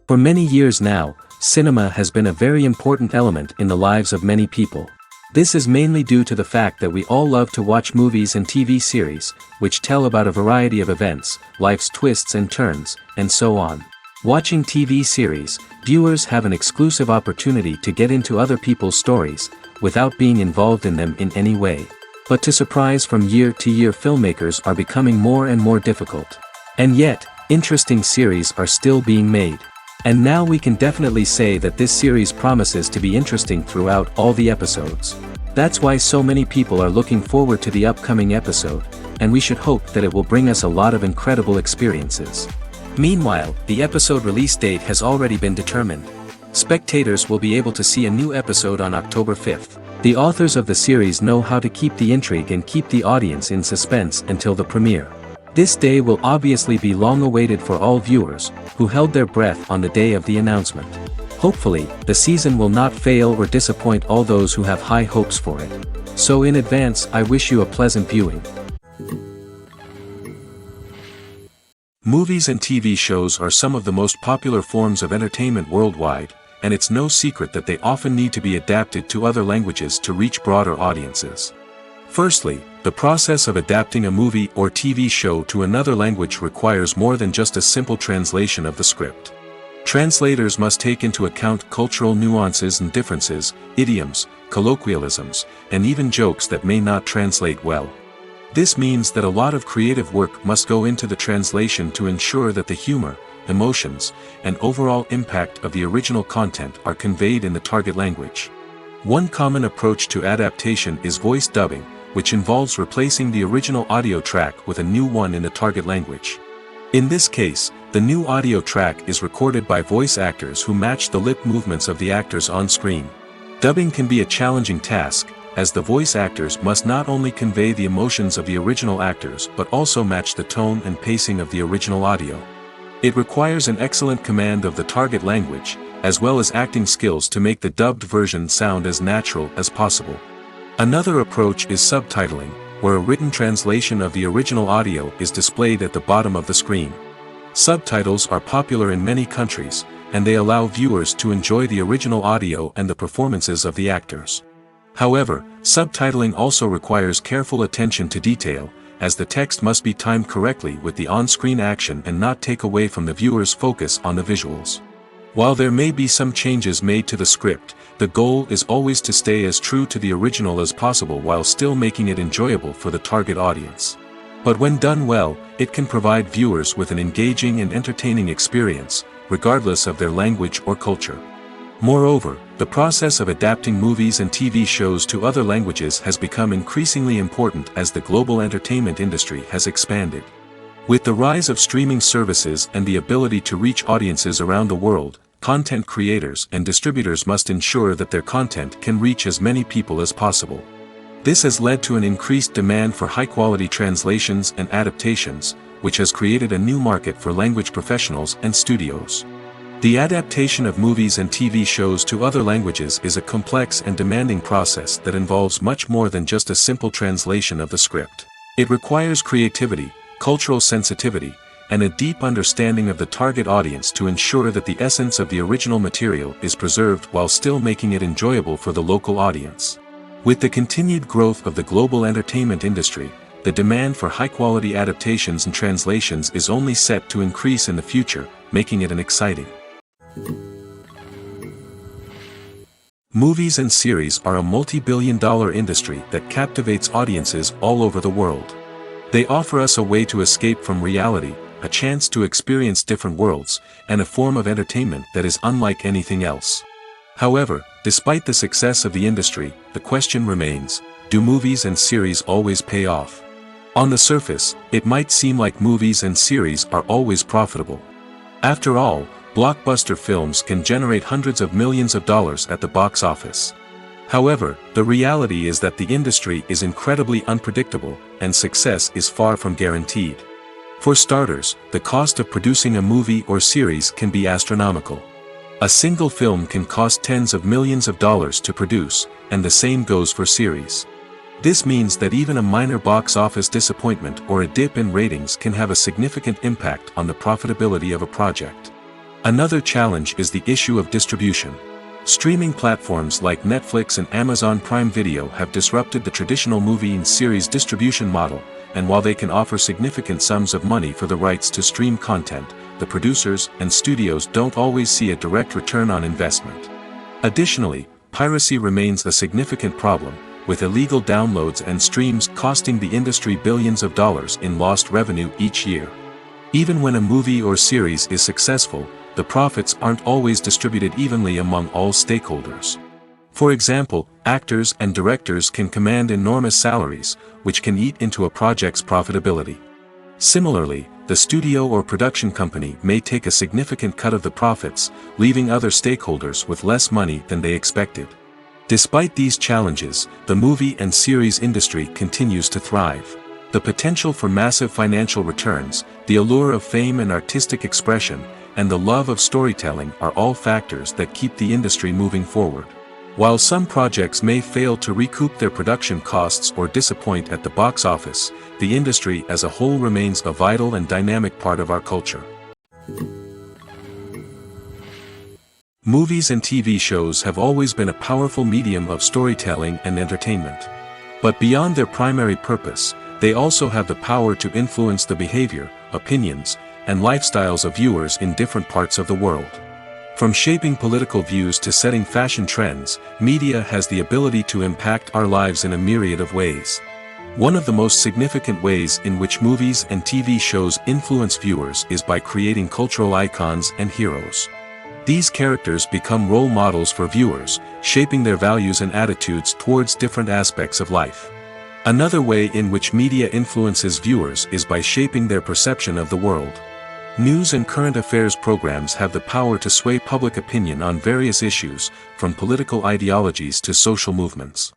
For many years now, cinema has been a very important element in the lives of many people. This is mainly due to the fact that we all love to watch movies and TV series, which tell about a variety of events, life's twists and turns, and so on. Watching TV series, viewers have an exclusive opportunity to get into other people's stories, without being involved in them in any way. But to surprise from year to year, filmmakers are becoming more and more difficult. And yet, interesting series are still being made. And now we can definitely say that this series promises to be interesting throughout all the episodes. That's why so many people are looking forward to the upcoming episode, and we should hope that it will bring us a lot of incredible experiences. Meanwhile, the episode release date has already been determined. Spectators will be able to see a new episode on October 5th. The authors of the series know how to keep the intrigue and keep the audience in suspense until the premiere. This day will obviously be long awaited for all viewers, who held their breath on the day of the announcement. Hopefully, the season will not fail or disappoint all those who have high hopes for it. So in advance, I wish you a pleasant viewing. Movies and TV shows are some of the most popular forms of entertainment worldwide, and it's no secret that they often need to be adapted to other languages to reach broader audiences. Firstly, the process of adapting a movie or TV show to another language requires more than just a simple translation of the script. Translators must take into account cultural nuances and differences, idioms, colloquialisms, and even jokes that may not translate well. This means that a lot of creative work must go into the translation to ensure that the humor, emotions, and overall impact of the original content are conveyed in the target language. One common approach to adaptation is voice dubbing, which involves replacing the original audio track with a new one in the target language. In this case, the new audio track is recorded by voice actors who match the lip movements of the actors on screen. Dubbing can be a challenging task, as the voice actors must not only convey the emotions of the original actors but also match the tone and pacing of the original audio. It requires an excellent command of the target language, as well as acting skills to make the dubbed version sound as natural as possible. Another approach is subtitling, where a written translation of the original audio is displayed at the bottom of the screen. Subtitles are popular in many countries, and they allow viewers to enjoy the original audio and the performances of the actors. However, subtitling also requires careful attention to detail, as the text must be timed correctly with the on-screen action and not take away from the viewer's focus on the visuals. While there may be some changes made to the script, the goal is always to stay as true to the original as possible while still making it enjoyable for the target audience. But when done well, it can provide viewers with an engaging and entertaining experience, regardless of their language or culture. Moreover, the process of adapting movies and TV shows to other languages has become increasingly important as the global entertainment industry has expanded. With the rise of streaming services and the ability to reach audiences around the world, content creators and distributors must ensure that their content can reach as many people as possible. This has led to an increased demand for high-quality translations and adaptations, which has created a new market for language professionals and studios. The adaptation of movies and TV shows to other languages is a complex and demanding process that involves much more than just a simple translation of the script. It requires creativity, cultural sensitivity, and a deep understanding of the target audience to ensure that the essence of the original material is preserved while still making it enjoyable for the local audience. With the continued growth of the global entertainment industry, the demand for high-quality adaptations and translations is only set to increase in the future, making it an exciting. Movies and series are a multi-billion-dollar industry that captivates audiences all over the world. They offer us a way to escape from reality, a chance to experience different worlds, and a form of entertainment that is unlike anything else. However, despite the success of the industry, the question remains, do movies and series always pay off? On the surface, it might seem like movies and series are always profitable. After all, blockbuster films can generate hundreds of millions of dollars at the box office. However, the reality is that the industry is incredibly unpredictable, and success is far from guaranteed. For starters, the cost of producing a movie or series can be astronomical. A single film can cost tens of millions of dollars to produce, and the same goes for series. This means that even a minor box office disappointment or a dip in ratings can have a significant impact on the profitability of a project. Another challenge is the issue of distribution. Streaming platforms like Netflix and Amazon Prime Video have disrupted the traditional movie and series distribution model, and while they can offer significant sums of money for the rights to stream content, the producers and studios don't always see a direct return on investment. Additionally, piracy remains a significant problem, with illegal downloads and streams costing the industry billions of dollars in lost revenue each year. Even when a movie or series is successful, the profits aren't always distributed evenly among all stakeholders. For example, actors and directors can command enormous salaries, which can eat into a project's profitability. Similarly, the studio or production company may take a significant cut of the profits, leaving other stakeholders with less money than they expected. Despite these challenges, the movie and series industry continues to thrive. The potential for massive financial returns, the allure of fame and artistic expression, and the love of storytelling are all factors that keep the industry moving forward. While some projects may fail to recoup their production costs or disappoint at the box office, the industry as a whole remains a vital and dynamic part of our culture. Movies and TV shows have always been a powerful medium of storytelling and entertainment. But beyond their primary purpose, they also have the power to influence the behavior, opinions, and lifestyles of viewers in different parts of the world. From shaping political views to setting fashion trends, media has the ability to impact our lives in a myriad of ways. One of the most significant ways in which movies and TV shows influence viewers is by creating cultural icons and heroes. These characters become role models for viewers, shaping their values and attitudes towards different aspects of life. Another way in which media influences viewers is by shaping their perception of the world. News and current affairs programs have the power to sway public opinion on various issues, from political ideologies to social movements.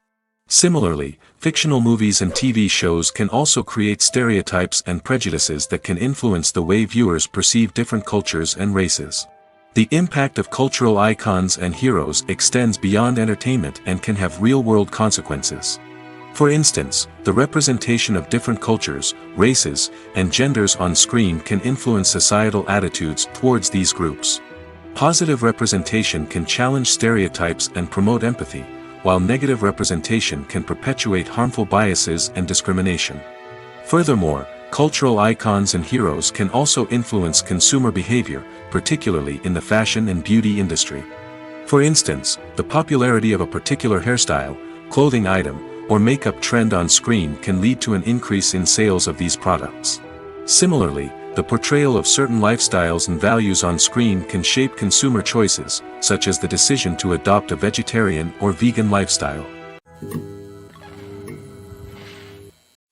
Similarly, fictional movies and TV shows can also create stereotypes and prejudices that can influence the way viewers perceive different cultures and races. The impact of cultural icons and heroes extends beyond entertainment and can have real-world consequences. For instance, the representation of different cultures, races, and genders on screen can influence societal attitudes towards these groups. Positive representation can challenge stereotypes and promote empathy, while negative representation can perpetuate harmful biases and discrimination. Furthermore, cultural icons and heroes can also influence consumer behavior, particularly in the fashion and beauty industry. For instance, the popularity of a particular hairstyle, clothing item, or makeup trend on screen can lead to an increase in sales of these products. Similarly, the portrayal of certain lifestyles and values on screen can shape consumer choices, such as the decision to adopt a vegetarian or vegan lifestyle.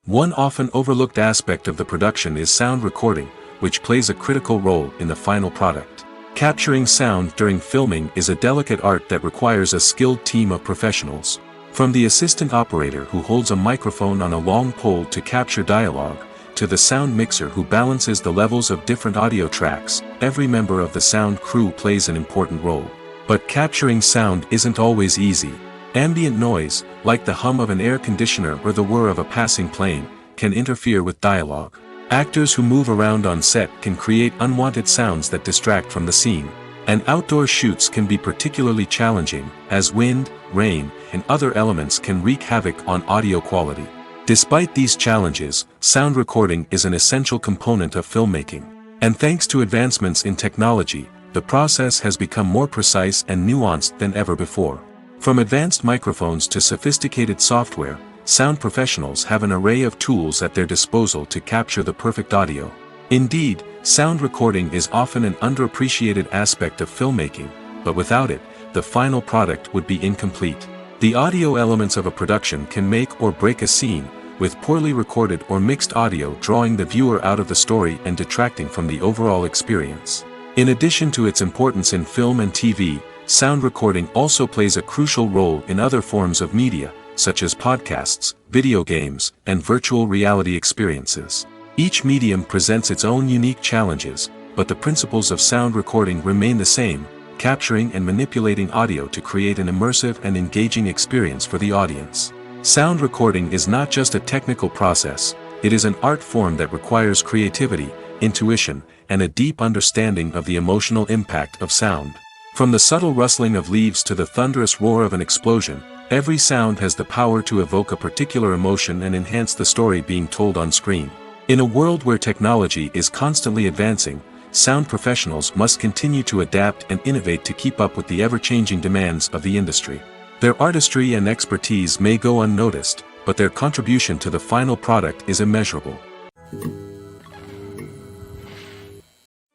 One often overlooked aspect of the production is sound recording, which plays a critical role in the final product. Capturing sound during filming is a delicate art that requires a skilled team of professionals. From the assistant operator who holds a microphone on a long pole to capture dialogue, to the sound mixer who balances the levels of different audio tracks, every member of the sound crew plays an important role. But capturing sound isn't always easy. Ambient noise, like the hum of an air conditioner or the whir of a passing plane, can interfere with dialogue. Actors who move around on set can create unwanted sounds that distract from the scene. And outdoor shoots can be particularly challenging, as wind, rain, and other elements can wreak havoc on audio quality. Despite these challenges, sound recording is an essential component of filmmaking. And thanks to advancements in technology, the process has become more precise and nuanced than ever before. From advanced microphones to sophisticated software, sound professionals have an array of tools at their disposal to capture the perfect audio. Indeed, sound recording is often an underappreciated aspect of filmmaking, but without it, the final product would be incomplete. The audio elements of a production can make or break a scene, with poorly recorded or mixed audio drawing the viewer out of the story and detracting from the overall experience. In addition to its importance in film and TV, sound recording also plays a crucial role in other forms of media, such as podcasts, video games, and virtual reality experiences. Each medium presents its own unique challenges, but the principles of sound recording remain the same, capturing and manipulating audio to create an immersive and engaging experience for the audience. Sound recording is not just a technical process, it is an art form that requires creativity, intuition, and a deep understanding of the emotional impact of sound. From the subtle rustling of leaves to the thunderous roar of an explosion, every sound has the power to evoke a particular emotion and enhance the story being told on screen. In a world where technology is constantly advancing, sound professionals must continue to adapt and innovate to keep up with the ever-changing demands of the industry. Their artistry and expertise may go unnoticed, but their contribution to the final product is immeasurable.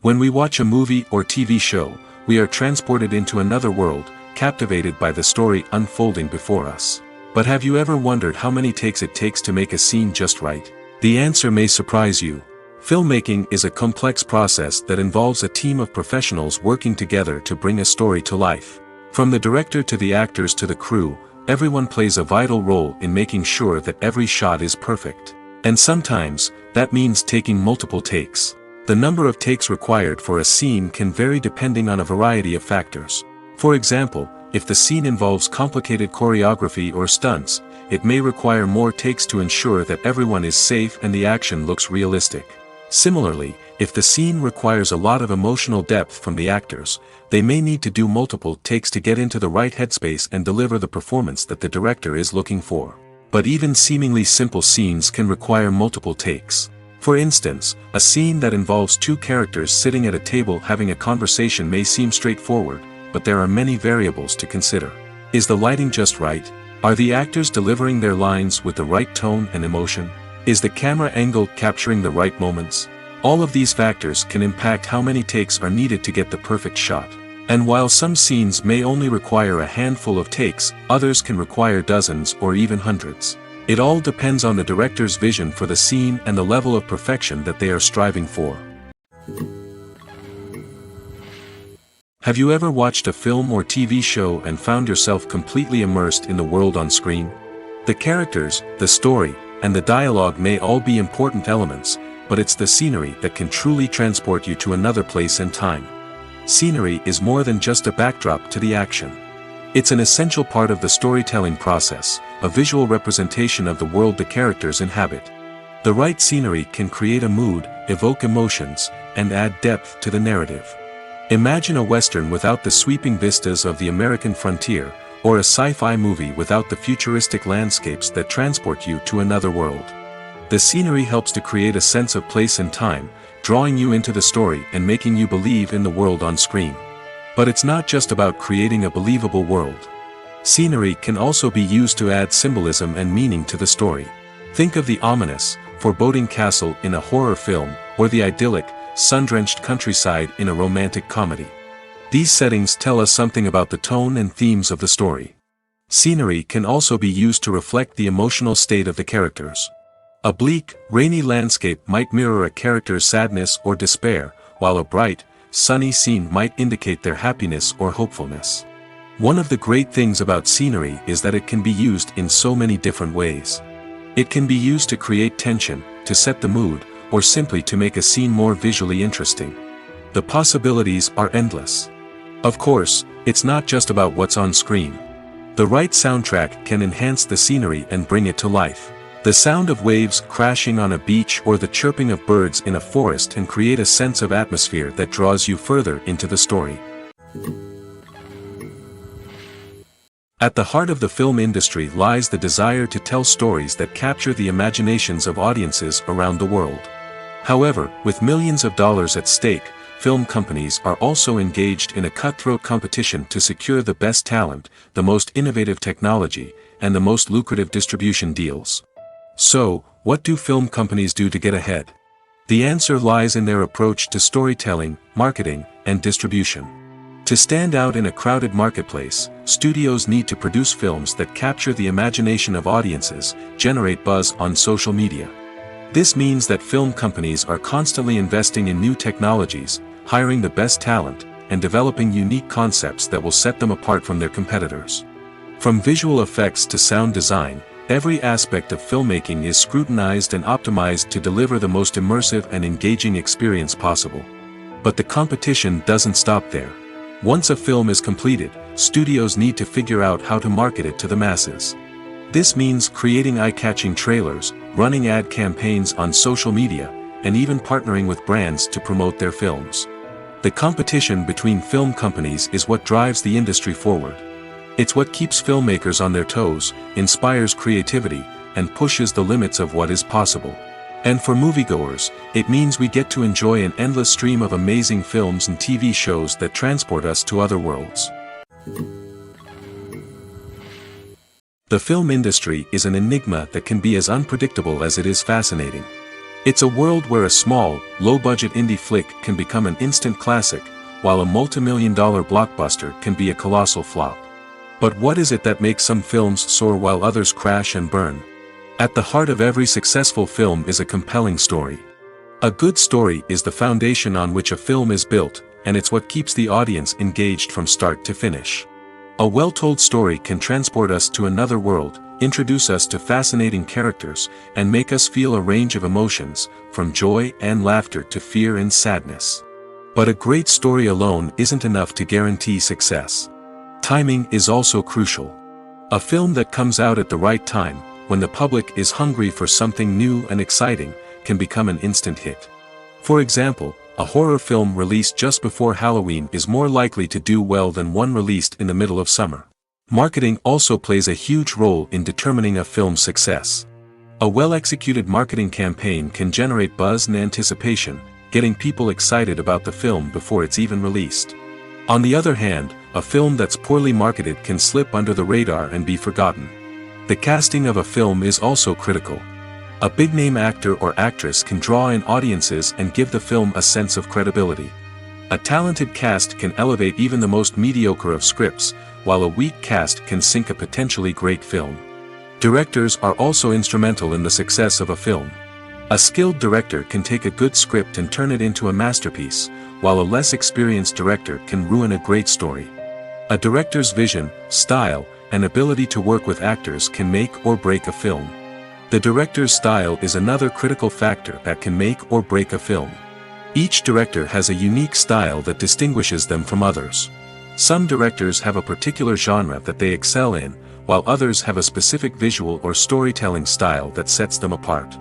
When we watch a movie or TV show, we are transported into another world, captivated by the story unfolding before us. But have you ever wondered how many takes it takes to make a scene just right? The answer may surprise you. Filmmaking is a complex process that involves a team of professionals working together to bring a story to life. From the director to the actors to the crew, everyone plays a vital role in making sure that every shot is perfect. And sometimes, that means taking multiple takes. The number of takes required for a scene can vary depending on a variety of factors. For example, if the scene involves complicated choreography or stunts, it may require more takes to ensure that everyone is safe and the action looks realistic. Similarly, if the scene requires a lot of emotional depth from the actors, they may need to do multiple takes to get into the right headspace and deliver the performance that the director is looking for. But even seemingly simple scenes can require multiple takes. For instance, a scene that involves two characters sitting at a table having a conversation may seem straightforward, but there are many variables to consider. Is the lighting just right? Are the actors delivering their lines with the right tone and emotion? Is the camera angle capturing the right moments? All of these factors can impact how many takes are needed to get the perfect shot. And while some scenes may only require a handful of takes, others can require dozens or even hundreds. It all depends on the director's vision for the scene and the level of perfection that they are striving for. Have you ever watched a film or TV show and found yourself completely immersed in the world on screen? The characters, the story, and the dialogue may all be important elements, but it's the scenery that can truly transport you to another place and time. Scenery is more than just a backdrop to the action. It's an essential part of the storytelling process, a visual representation of the world the characters inhabit. The right scenery can create a mood, evoke emotions, and add depth to the narrative. Imagine a Western without the sweeping vistas of the American frontier, or a sci-fi movie without the futuristic landscapes that transport you to another world. The scenery helps to create a sense of place and time, drawing you into the story and making you believe in the world on screen. But it's not just about creating a believable world. Scenery can also be used to add symbolism and meaning to the story. Think of the ominous, foreboding castle in a horror film, or the idyllic, sun-drenched countryside in a romantic comedy. These settings tell us something about the tone and themes of the story. Scenery can also be used to reflect the emotional state of the characters. A bleak, rainy landscape might mirror a character's sadness or despair, while a bright, sunny scene might indicate their happiness or hopefulness. One of the great things about scenery is that it can be used in so many different ways. It can be used to create tension, to set the mood, or simply to make a scene more visually interesting. The possibilities are endless. Of course, it's not just about what's on screen. The right soundtrack can enhance the scenery and bring it to life. The sound of waves crashing on a beach or the chirping of birds in a forest can create a sense of atmosphere that draws you further into the story. At the heart of the film industry lies the desire to tell stories that capture the imaginations of audiences around the world. However, with millions of dollars at stake, film companies are also engaged in a cutthroat competition to secure the best talent, the most innovative technology, and the most lucrative distribution deals. So, what do film companies do to get ahead? The answer lies in their approach to storytelling, marketing, and distribution. To stand out in a crowded marketplace, studios need to produce films that capture the imagination of audiences, generate buzz on social media. This means that film companies are constantly investing in new technologies, hiring the best talent, and developing unique concepts that will set them apart from their competitors. From visual effects to sound design, every aspect of filmmaking is scrutinized and optimized to deliver the most immersive and engaging experience possible. But the competition doesn't stop there. Once a film is completed, studios need to figure out how to market it to the masses. This means creating eye-catching trailers, running ad campaigns on social media, and even partnering with brands to promote their films. The competition between film companies is what drives the industry forward. It's what keeps filmmakers on their toes, inspires creativity, and pushes the limits of what is possible. And for moviegoers, it means we get to enjoy an endless stream of amazing films and TV shows that transport us to other worlds. The film industry is an enigma that can be as unpredictable as it is fascinating. It's a world where a small, low-budget indie flick can become an instant classic, while a multi-million-dollar blockbuster can be a colossal flop. But what is it that makes some films soar while others crash and burn? At the heart of every successful film is a compelling story. A good story is the foundation on which a film is built, and it's what keeps the audience engaged from start to finish. A well-told story can transport us to another world, introduce us to fascinating characters, and make us feel a range of emotions, from joy and laughter to fear and sadness. But a great story alone isn't enough to guarantee success. Timing is also crucial. A film that comes out at the right time, when the public is hungry for something new and exciting, can become an instant hit. For example, a horror film released just before Halloween is more likely to do well than one released in the middle of summer. Marketing also plays a huge role in determining a film's success. A well-executed marketing campaign can generate buzz and anticipation, getting people excited about the film before it's even released. On the other hand, a film that's poorly marketed can slip under the radar and be forgotten. The casting of a film is also critical. A big-name actor or actress can draw in audiences and give the film a sense of credibility. A talented cast can elevate even the most mediocre of scripts, while a weak cast can sink a potentially great film. Directors are also instrumental in the success of a film. A skilled director can take a good script and turn it into a masterpiece, while a less experienced director can ruin a great story. A director's vision, style, and ability to work with actors can make or break a film. The director's style is another critical factor that can make or break a film. Each director has a unique style that distinguishes them from others. Some directors have a particular genre that they excel in, while others have a specific visual or storytelling style that sets them apart.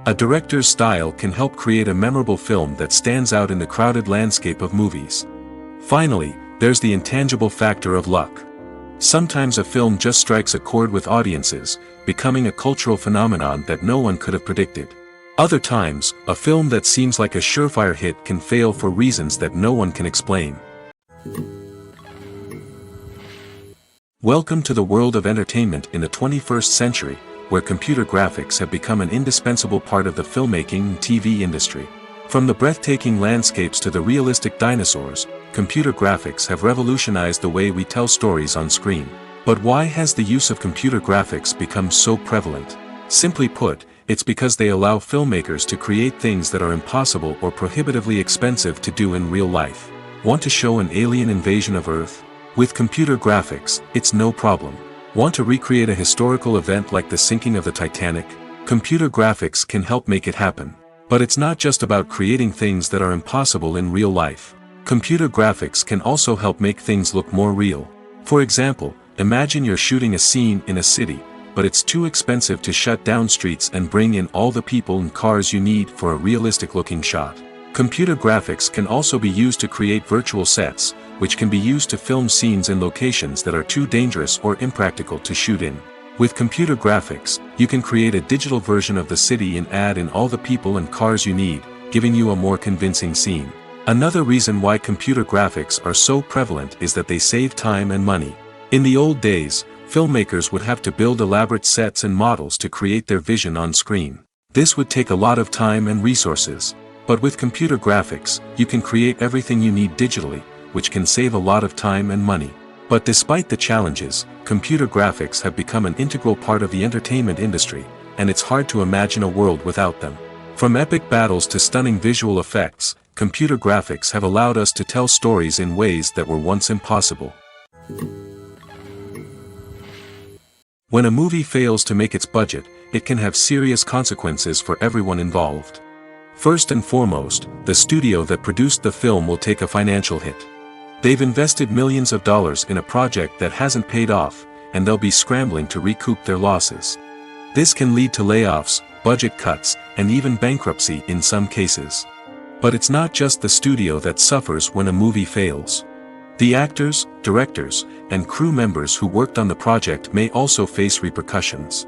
A director's style can help create a memorable film that stands out in the crowded landscape of movies. Finally, there's the intangible factor of luck. Sometimes a film just strikes a chord with audiences, becoming a cultural phenomenon that no one could have predicted. Other times, a film that seems like a surefire hit can fail for reasons that no one can explain. Welcome to the world of entertainment in the 21st century, where computer graphics have become an indispensable part of the filmmaking and TV industry. From the breathtaking landscapes to the realistic dinosaurs, computer graphics have revolutionized the way we tell stories on screen. But why has the use of computer graphics become so prevalent? Simply put, it's because they allow filmmakers to create things that are impossible or prohibitively expensive to do in real life. Want to show an alien invasion of Earth? With computer graphics, it's no problem. Want to recreate a historical event like the sinking of the Titanic? Computer graphics can help make it happen. But it's not just about creating things that are impossible in real life. Computer graphics can also help make things look more real. For example, imagine you're shooting a scene in a city, but it's too expensive to shut down streets and bring in all the people and cars you need for a realistic-looking shot. Computer graphics can also be used to create virtual sets, which can be used to film scenes in locations that are too dangerous or impractical to shoot in. With computer graphics, you can create a digital version of the city and add in all the people and cars you need, giving you a more convincing scene. Another reason why computer graphics are so prevalent is that they save time and money. In the old days, filmmakers would have to build elaborate sets and models to create their vision on screen. This would take a lot of time and resources. But with computer graphics, you can create everything you need digitally, which can save a lot of time and money. But despite the challenges, computer graphics have become an integral part of the entertainment industry, and it's hard to imagine a world without them. From epic battles to stunning visual effects, computer graphics have allowed us to tell stories in ways that were once impossible. When a movie fails to make its budget, it can have serious consequences for everyone involved. First and foremost, the studio that produced the film will take a financial hit. They've invested millions of dollars in a project that hasn't paid off, and they'll be scrambling to recoup their losses. This can lead to layoffs, budget cuts, and even bankruptcy in some cases. But it's not just the studio that suffers when a movie fails. The actors, directors, and crew members who worked on the project may also face repercussions.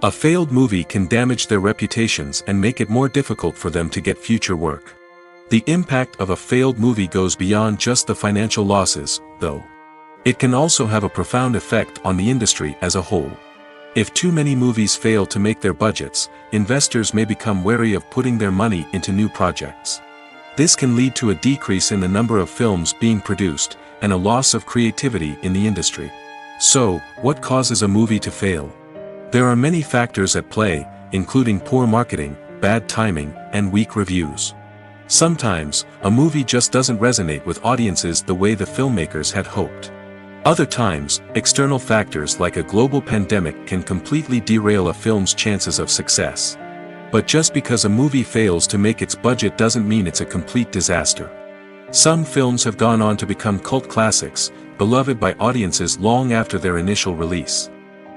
A failed movie can damage their reputations and make it more difficult for them to get future work. The impact of a failed movie goes beyond just the financial losses, though. It can also have a profound effect on the industry as a whole. If too many movies fail to make their budgets, investors may become wary of putting their money into new projects. This can lead to a decrease in the number of films being produced, and a loss of creativity in the industry. So, what causes a movie to fail? There are many factors at play, including poor marketing, bad timing, and weak reviews. Sometimes, a movie just doesn't resonate with audiences the way the filmmakers had hoped. Other times, external factors like a global pandemic can completely derail a film's chances of success. But just because a movie fails to make its budget doesn't mean it's a complete disaster. Some films have gone on to become cult classics, beloved by audiences long after their initial release.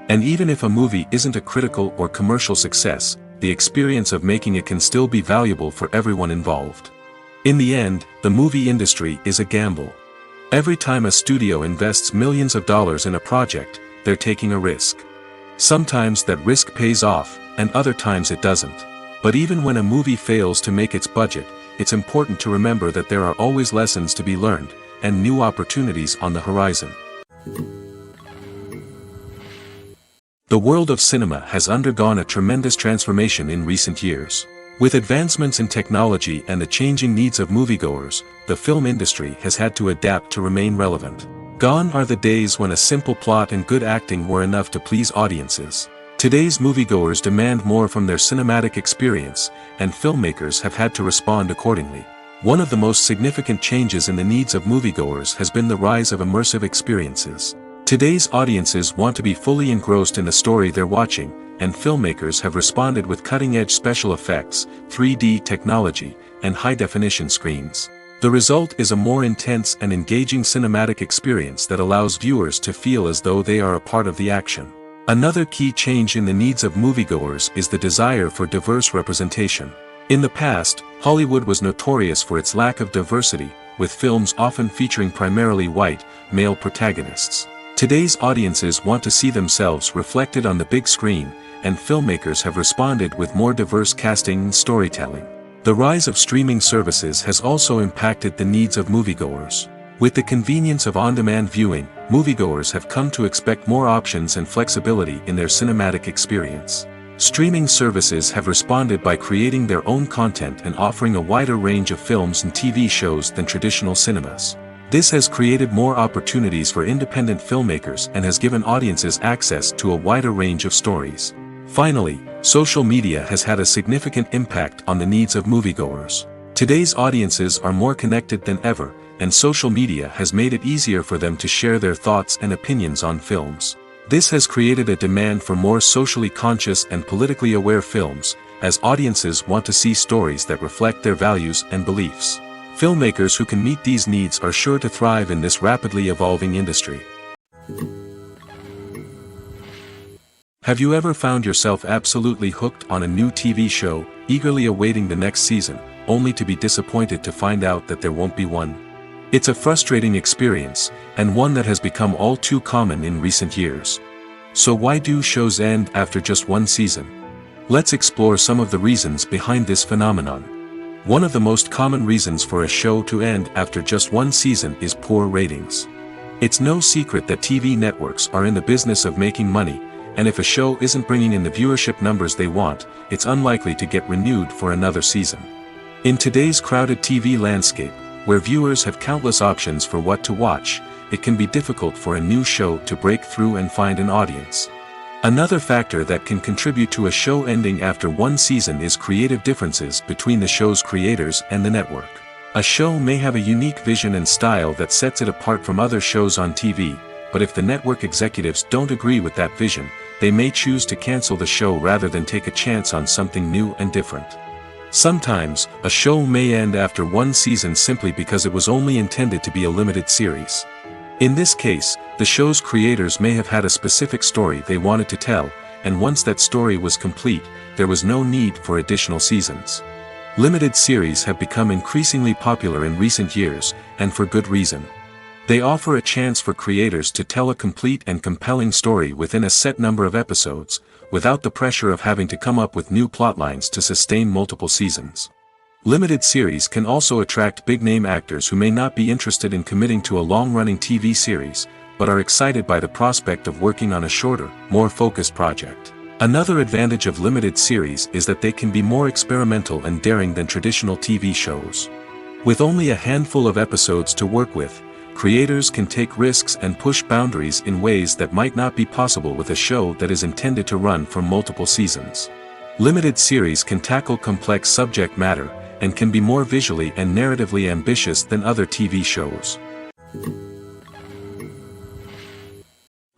And even if a movie isn't a critical or commercial success, the experience of making it can still be valuable for everyone involved. In the end, the movie industry is a gamble. Every time a studio invests millions of dollars in a project, they're taking a risk. Sometimes that risk pays off, and other times it doesn't. But even when a movie fails to make its budget, it's important to remember that there are always lessons to be learned, and new opportunities on the horizon. The world of cinema has undergone a tremendous transformation in recent years. With advancements in technology and the changing needs of moviegoers, the film industry has had to adapt to remain relevant. Gone are the days when a simple plot and good acting were enough to please audiences. Today's moviegoers demand more from their cinematic experience, and filmmakers have had to respond accordingly. One of the most significant changes in the needs of moviegoers has been the rise of immersive experiences. Today's audiences want to be fully engrossed in the story they're watching, and filmmakers have responded with cutting-edge special effects, 3D technology, and high-definition screens. The result is a more intense and engaging cinematic experience that allows viewers to feel as though they are a part of the action. Another key change in the needs of moviegoers is the desire for diverse representation. In the past, Hollywood was notorious for its lack of diversity, with films often featuring primarily white, male protagonists. Today's audiences want to see themselves reflected on the big screen, and filmmakers have responded with more diverse casting and storytelling. The rise of streaming services has also impacted the needs of moviegoers. With the convenience of on-demand viewing, moviegoers have come to expect more options and flexibility in their cinematic experience. Streaming services have responded by creating their own content and offering a wider range of films and TV shows than traditional cinemas. This has created more opportunities for independent filmmakers and has given audiences access to a wider range of stories. Finally, social media has had a significant impact on the needs of moviegoers. Today's audiences are more connected than ever, and social media has made it easier for them to share their thoughts and opinions on films. This has created a demand for more socially conscious and politically aware films, as audiences want to see stories that reflect their values and beliefs. Filmmakers who can meet these needs are sure to thrive in this rapidly evolving industry. Have you ever found yourself absolutely hooked on a new TV show, eagerly awaiting the next season, only to be disappointed to find out that there won't be one? It's a frustrating experience, and one that has become all too common in recent years. So why do shows end after just one season? Let's explore some of the reasons behind this phenomenon. One of the most common reasons for a show to end after just one season is poor ratings. It's no secret that TV networks are in the business of making money, and if a show isn't bringing in the viewership numbers they want, it's unlikely to get renewed for another season. In today's crowded TV landscape, where viewers have countless options for what to watch, it can be difficult for a new show to break through and find an audience. Another factor that can contribute to a show ending after one season is creative differences between the show's creators and the network. A show may have a unique vision and style that sets it apart from other shows on TV, but if the network executives don't agree with that vision, they may choose to cancel the show rather than take a chance on something new and different. Sometimes, a show may end after one season simply because it was only intended to be a limited series. In this case, the show's creators may have had a specific story they wanted to tell, and once that story was complete, there was no need for additional seasons. Limited series have become increasingly popular in recent years, and for good reason. They offer a chance for creators to tell a complete and compelling story within a set number of episodes, without the pressure of having to come up with new plotlines to sustain multiple seasons. Limited series can also attract big-name actors who may not be interested in committing to a long-running TV series, but are excited by the prospect of working on a shorter, more focused project. Another advantage of limited series is that they can be more experimental and daring than traditional TV shows. With only a handful of episodes to work with, creators can take risks and push boundaries in ways that might not be possible with a show that is intended to run for multiple seasons. Limited series can tackle complex subject matter, and can be more visually and narratively ambitious than other TV shows.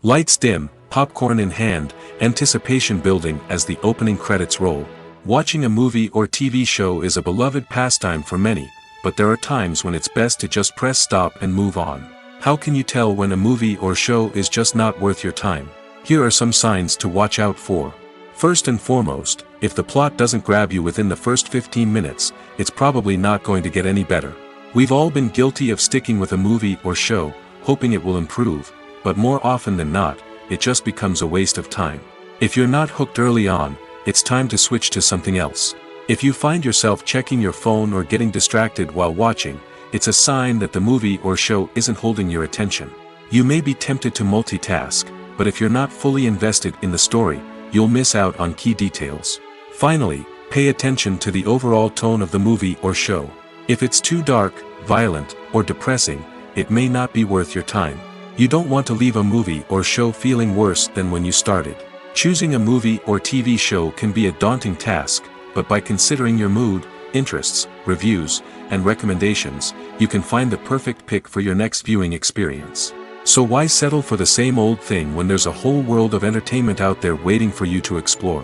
Lights dim, popcorn in hand, anticipation building as the opening credits roll. Watching a movie or TV show is a beloved pastime for many, but there are times when it's best to just press stop and move on. How can you tell when a movie or show is just not worth your time? Here are some signs to watch out for. First and foremost, if the plot doesn't grab you within the first 15 minutes, it's probably not going to get any better. We've all been guilty of sticking with a movie or show, hoping it will improve, but more often than not, it just becomes a waste of time. If you're not hooked early on, it's time to switch to something else. If you find yourself checking your phone or getting distracted while watching, it's a sign that the movie or show isn't holding your attention. You may be tempted to multitask, but if you're not fully invested in the story, you'll miss out on key details. Finally, pay attention to the overall tone of the movie or show. If it's too dark, violent, or depressing, it may not be worth your time. You don't want to leave a movie or show feeling worse than when you started. Choosing a movie or TV show can be a daunting task, but by considering your mood, interests, reviews, and recommendations, you can find the perfect pick for your next viewing experience. So why settle for the same old thing when there's a whole world of entertainment out there waiting for you to explore?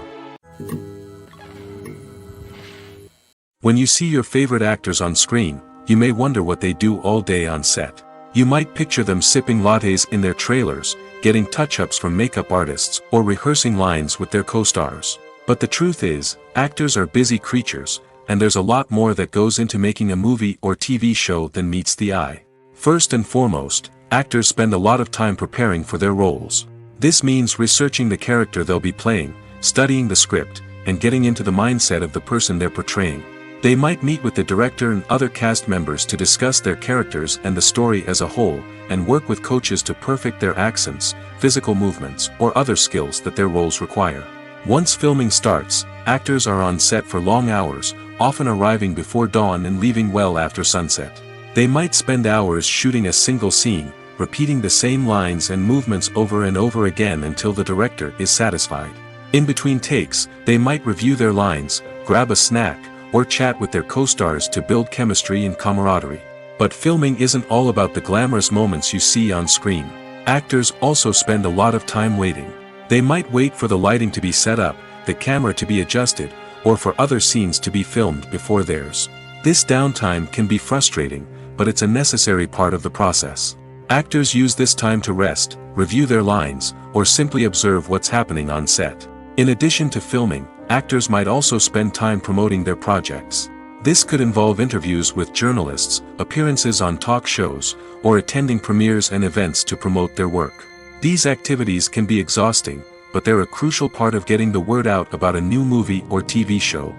When you see your favorite actors on screen, you may wonder what they do all day on set. You might picture them sipping lattes in their trailers, getting touch-ups from makeup artists, or rehearsing lines with their co-stars. But the truth is, actors are busy creatures, and there's a lot more that goes into making a movie or TV show than meets the eye. First and foremost, actors spend a lot of time preparing for their roles. This means researching the character they'll be playing, studying the script, and getting into the mindset of the person they're portraying. They might meet with the director and other cast members to discuss their characters and the story as a whole, and work with coaches to perfect their accents, physical movements, or other skills that their roles require. Once filming starts, actors are on set for long hours, often arriving before dawn and leaving well after sunset. They might spend hours shooting a single scene, repeating the same lines and movements over and over again until the director is satisfied. In between takes, they might review their lines, grab a snack, or chat with their co-stars to build chemistry and camaraderie. But filming isn't all about the glamorous moments you see on screen. Actors also spend a lot of time waiting. They might wait for the lighting to be set up, the camera to be adjusted, or for other scenes to be filmed before theirs. This downtime can be frustrating, but it's a necessary part of the process. Actors use this time to rest, review their lines, or simply observe what's happening on set. In addition to filming, actors might also spend time promoting their projects. This could involve interviews with journalists, appearances on talk shows, or attending premieres and events to promote their work. These activities can be exhausting, but they're a crucial part of getting the word out about a new movie or TV show.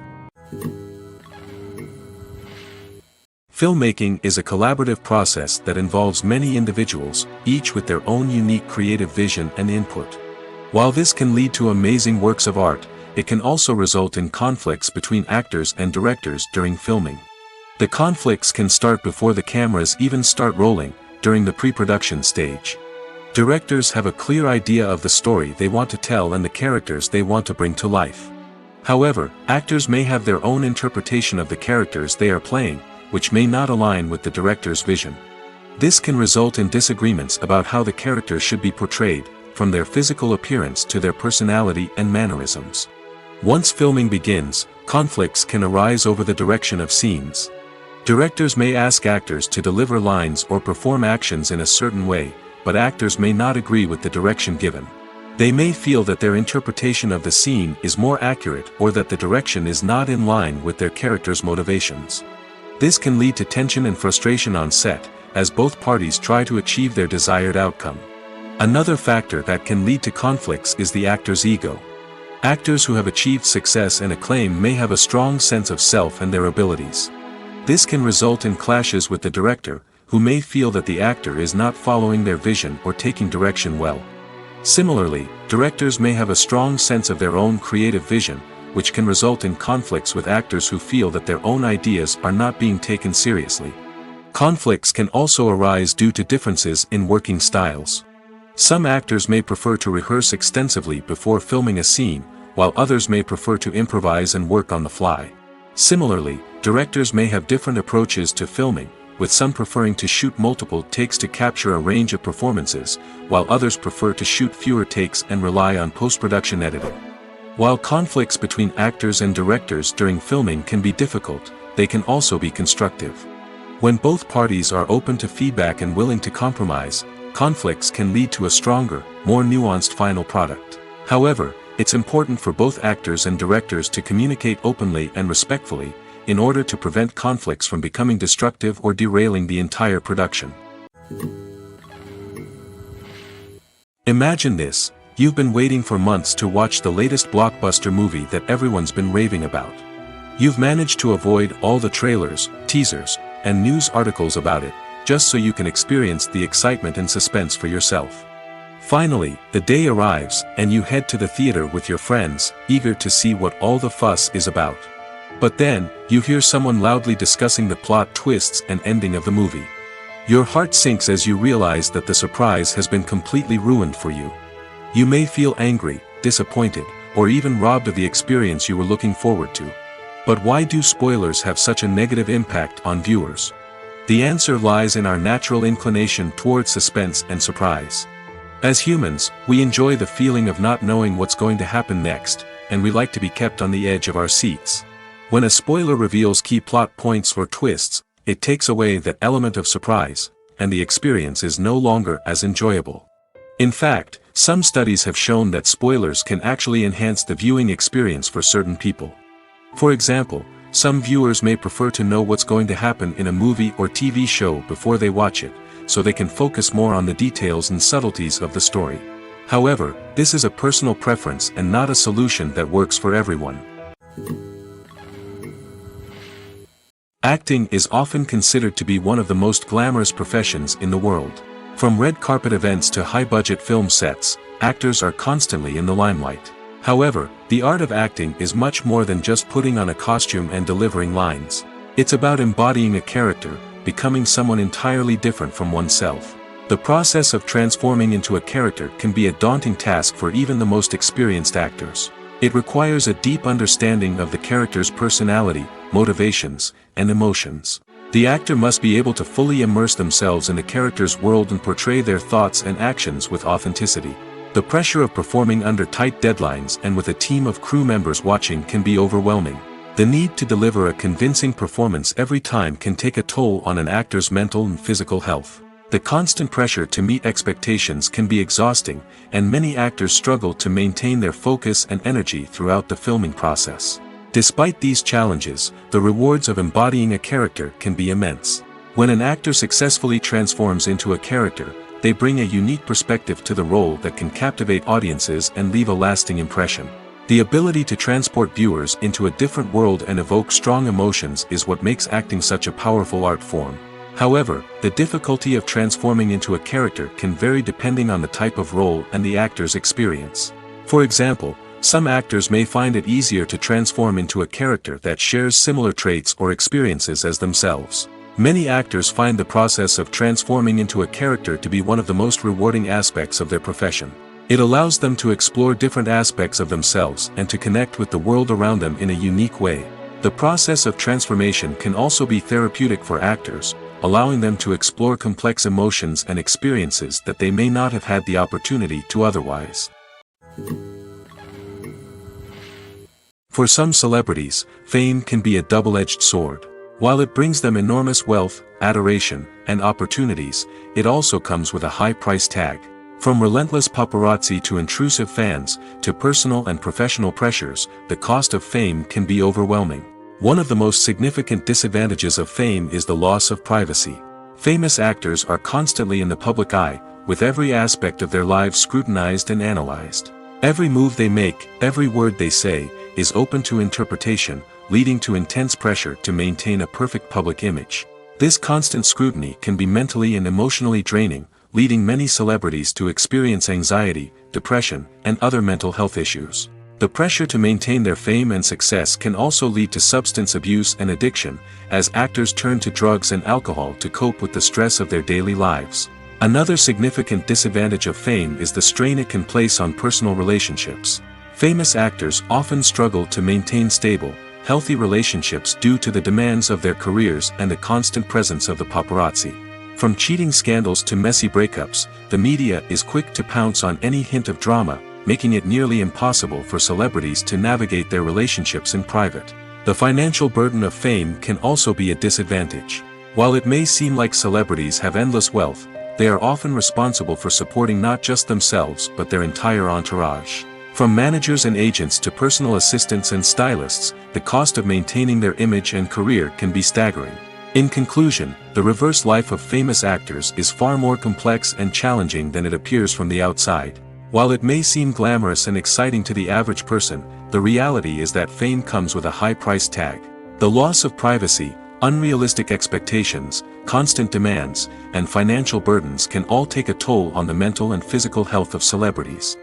Filmmaking is a collaborative process that involves many individuals, each with their own unique creative vision and input. While this can lead to amazing works of art, it can also result in conflicts between actors and directors during filming. The conflicts can start before the cameras even start rolling, during the pre-production stage. Directors have a clear idea of the story they want to tell and the characters they want to bring to life. However, actors may have their own interpretation of the characters they are playing, which may not align with the director's vision. This can result in disagreements about how the characters should be portrayed, from their physical appearance to their personality and mannerisms. Once filming begins, conflicts can arise over the direction of scenes. Directors may ask actors to deliver lines or perform actions in a certain way, but actors may not agree with the direction given. They may feel that their interpretation of the scene is more accurate or that the direction is not in line with their character's motivations. This can lead to tension and frustration on set, as both parties try to achieve their desired outcome. Another factor that can lead to conflicts is the actor's ego. Actors who have achieved success and acclaim may have a strong sense of self and their abilities. This can result in clashes with the director, who may feel that the actor is not following their vision or taking direction well. Similarly, directors may have a strong sense of their own creative vision, which can result in conflicts with actors who feel that their own ideas are not being taken seriously. Conflicts can also arise due to differences in working styles. Some actors may prefer to rehearse extensively before filming a scene, while others may prefer to improvise and work on the fly. Similarly, directors may have different approaches to filming, with some preferring to shoot multiple takes to capture a range of performances, while others prefer to shoot fewer takes and rely on post-production editing. While conflicts between actors and directors during filming can be difficult, they can also be constructive. When both parties are open to feedback and willing to compromise, conflicts can lead to a stronger, more nuanced final product. However, it's important for both actors and directors to communicate openly and respectfully, in order to prevent conflicts from becoming destructive or derailing the entire production. Imagine this: you've been waiting for months to watch the latest blockbuster movie that everyone's been raving about. You've managed to avoid all the trailers, teasers, and news articles about it, just so you can experience the excitement and suspense for yourself. Finally, the day arrives, and you head to the theater with your friends, eager to see what all the fuss is about. But then, you hear someone loudly discussing the plot twists and ending of the movie. Your heart sinks as you realize that the surprise has been completely ruined for you. You may feel angry, disappointed, or even robbed of the experience you were looking forward to. But why do spoilers have such a negative impact on viewers? The answer lies in our natural inclination towards suspense and surprise. As humans, we enjoy the feeling of not knowing what's going to happen next, and we like to be kept on the edge of our seats. When a spoiler reveals key plot points or twists, it takes away that element of surprise, and the experience is no longer as enjoyable. In fact, some studies have shown that spoilers can actually enhance the viewing experience for certain people. For example, some viewers may prefer to know what's going to happen in a movie or TV show before they watch it, so they can focus more on the details and subtleties of the story. However, this is a personal preference and not a solution that works for everyone. Acting is often considered to be one of the most glamorous professions in the world. From red carpet events to high-budget film sets, actors are constantly in the limelight. However, the art of acting is much more than just putting on a costume and delivering lines. It's about embodying a character, becoming someone entirely different from oneself. The process of transforming into a character can be a daunting task for even the most experienced actors. It requires a deep understanding of the character's personality, motivations, and emotions. The actor must be able to fully immerse themselves in the character's world and portray their thoughts and actions with authenticity. The pressure of performing under tight deadlines and with a team of crew members watching can be overwhelming. The need to deliver a convincing performance every time can take a toll on an actor's mental and physical health. The constant pressure to meet expectations can be exhausting, and many actors struggle to maintain their focus and energy throughout the filming process. Despite these challenges, the rewards of embodying a character can be immense. When an actor successfully transforms into a character, they bring a unique perspective to the role that can captivate audiences and leave a lasting impression. The ability to transport viewers into a different world and evoke strong emotions is what makes acting such a powerful art form. However, the difficulty of transforming into a character can vary depending on the type of role and the actor's experience. For example, some actors may find it easier to transform into a character that shares similar traits or experiences as themselves. Many actors find the process of transforming into a character to be one of the most rewarding aspects of their profession. It allows them to explore different aspects of themselves and to connect with the world around them in a unique way. The process of transformation can also be therapeutic for actors, allowing them to explore complex emotions and experiences that they may not have had the opportunity to otherwise. For some celebrities, fame can be a double-edged sword. While it brings them enormous wealth, adoration, and opportunities, it also comes with a high price tag. From relentless paparazzi to intrusive fans, to personal and professional pressures, the cost of fame can be overwhelming. One of the most significant disadvantages of fame is the loss of privacy. Famous actors are constantly in the public eye, with every aspect of their lives scrutinized and analyzed. Every move they make, every word they say, is open to interpretation, leading to intense pressure to maintain a perfect public image. This constant scrutiny can be mentally and emotionally draining, leading many celebrities to experience anxiety, depression, and other mental health issues. The pressure to maintain their fame and success can also lead to substance abuse and addiction, as actors turn to drugs and alcohol to cope with the stress of their daily lives. Another significant disadvantage of fame is the strain it can place on personal relationships. Famous actors often struggle to maintain stable, healthy relationships due to the demands of their careers and the constant presence of the paparazzi. From cheating scandals to messy breakups, the media is quick to pounce on any hint of drama, making it nearly impossible for celebrities to navigate their relationships in private. The financial burden of fame can also be a disadvantage. While it may seem like celebrities have endless wealth, they are often responsible for supporting not just themselves but their entire entourage. From managers and agents to personal assistants and stylists, the cost of maintaining their image and career can be staggering. In conclusion, the reverse life of famous actors is far more complex and challenging than it appears from the outside. While it may seem glamorous and exciting to the average person, the reality is that fame comes with a high price tag. The loss of privacy, unrealistic expectations, constant demands, and financial burdens can all take a toll on the mental and physical health of celebrities.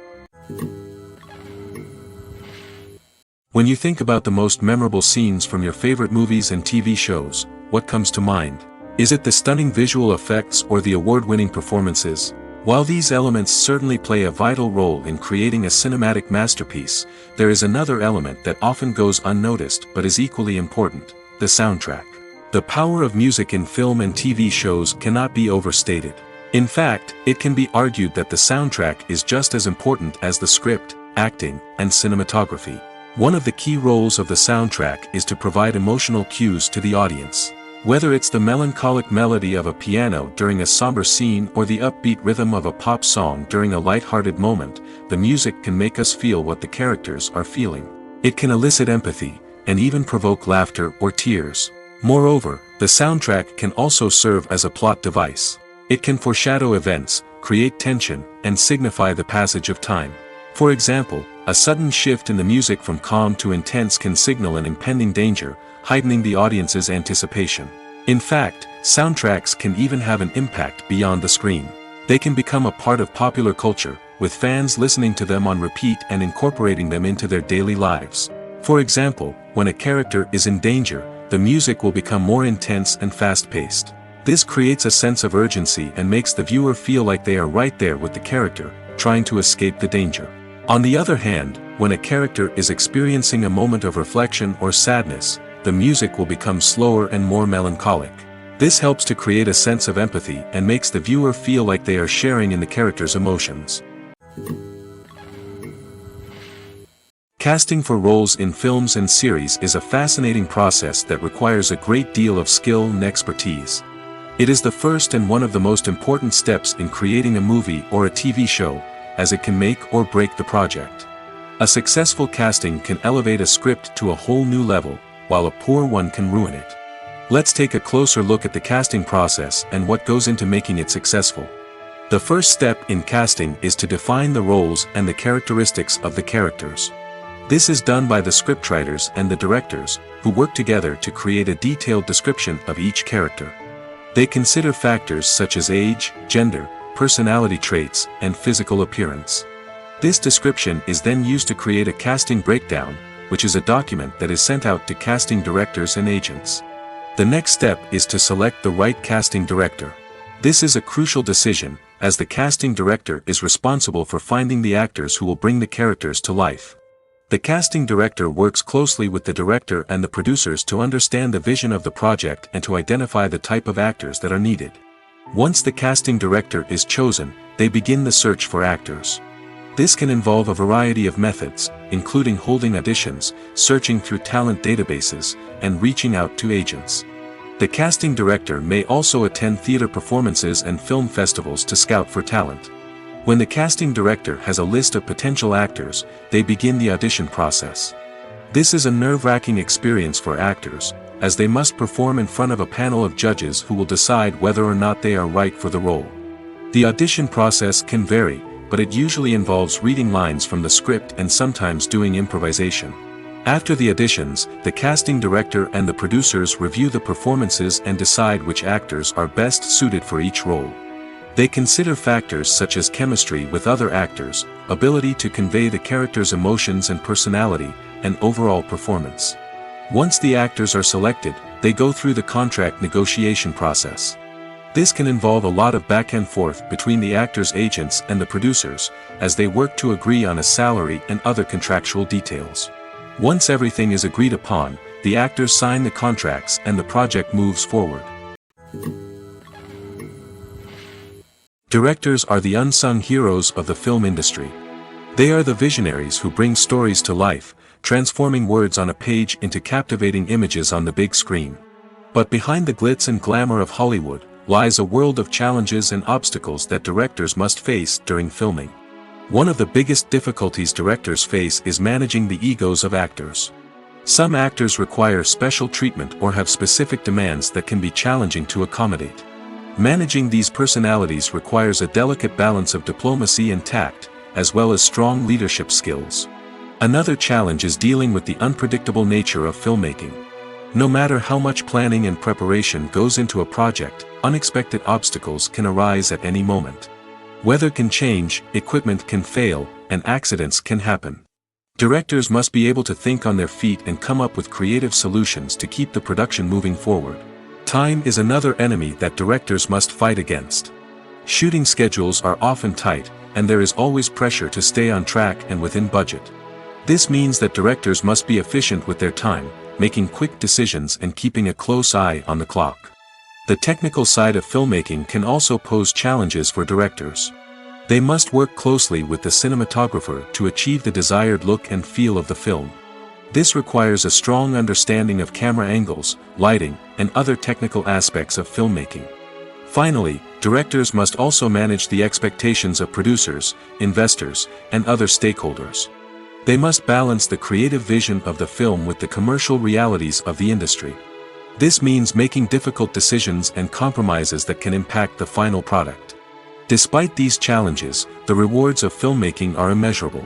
When you think about the most memorable scenes from your favorite movies and TV shows, what comes to mind? Is it the stunning visual effects or the award-winning performances? While these elements certainly play a vital role in creating a cinematic masterpiece, there is another element that often goes unnoticed but is equally important: the soundtrack. The power of music in film and TV shows cannot be overstated. In fact, it can be argued that the soundtrack is just as important as the script, acting, and cinematography. One of the key roles of the soundtrack is to provide emotional cues to the audience. Whether it's the melancholic melody of a piano during a somber scene or the upbeat rhythm of a pop song during a light-hearted moment, the music can make us feel what the characters are feeling. It can elicit empathy, and even provoke laughter or tears. Moreover, the soundtrack can also serve as a plot device. It can foreshadow events, create tension, and signify the passage of time. For example, a sudden shift in the music from calm to intense can signal an impending danger, heightening the audience's anticipation. In fact, soundtracks can even have an impact beyond the screen. They can become a part of popular culture, with fans listening to them on repeat and incorporating them into their daily lives. For example, when a character is in danger, the music will become more intense and fast-paced. This creates a sense of urgency and makes the viewer feel like they are right there with the character, trying to escape the danger. On the other hand, when a character is experiencing a moment of reflection or sadness, the music will become slower and more melancholic. This helps to create a sense of empathy and makes the viewer feel like they are sharing in the character's emotions. Casting for roles in films and series is a fascinating process that requires a great deal of skill and expertise. It is the first and one of the most important steps in creating a movie or a TV show, as it can make or break the project. A successful casting can elevate a script to a whole new level, while a poor one can ruin it. Let's take a closer look at the casting process and what goes into making it successful. The first step in casting is to define the roles and the characteristics of the characters. This is done by the scriptwriters and the directors, who work together to create a detailed description of each character. They consider factors such as age, gender, personality traits, and physical appearance. This description is then used to create a casting breakdown, which is a document that is sent out to casting directors and agents. The next step is to select the right casting director. This is a crucial decision, as the casting director is responsible for finding the actors who will bring the characters to life. The casting director works closely with the director and the producers to understand the vision of the project and to identify the type of actors that are needed. Once the casting director is chosen, they begin the search for actors. This can involve a variety of methods, including holding auditions, searching through talent databases, and reaching out to agents. The casting director may also attend theater performances and film festivals to scout for talent. When the casting director has a list of potential actors, they begin the audition process. This is a nerve-wracking experience for actors, as they must perform in front of a panel of judges who will decide whether or not they are right for the role. The audition process can vary, but it usually involves reading lines from the script and sometimes doing improvisation. After the auditions, the casting director and the producers review the performances and decide which actors are best suited for each role. They consider factors such as chemistry with other actors, ability to convey the character's emotions and personality, and overall performance. Once the actors are selected, they go through the contract negotiation process. This can involve a lot of back and forth between the actors' agents and the producers, as they work to agree on a salary and other contractual details. Once everything is agreed upon, the actors sign the contracts and the project moves forward. Directors are the unsung heroes of the film industry. They are the visionaries who bring stories to life, transforming words on a page into captivating images on the big screen. But behind the glitz and glamour of Hollywood, lies a world of challenges and obstacles that directors must face during filming. One of the biggest difficulties directors face is managing the egos of actors. Some actors require special treatment or have specific demands that can be challenging to accommodate. Managing these personalities requires a delicate balance of diplomacy and tact, as well as strong leadership skills. Another challenge is dealing with the unpredictable nature of filmmaking. No matter how much planning and preparation goes into a project, unexpected obstacles can arise at any moment. Weather can change, equipment can fail, and accidents can happen. Directors must be able to think on their feet and come up with creative solutions to keep the production moving forward. Time is another enemy that directors must fight against. Shooting schedules are often tight, and there is always pressure to stay on track and within budget. This means that directors must be efficient with their time, making quick decisions and keeping a close eye on the clock. The technical side of filmmaking can also pose challenges for directors. They must work closely with the cinematographer to achieve the desired look and feel of the film. This requires a strong understanding of camera angles, lighting, and other technical aspects of filmmaking. Finally, directors must also manage the expectations of producers, investors, and other stakeholders. They must balance the creative vision of the film with the commercial realities of the industry. This means making difficult decisions and compromises that can impact the final product. Despite these challenges, the rewards of filmmaking are immeasurable.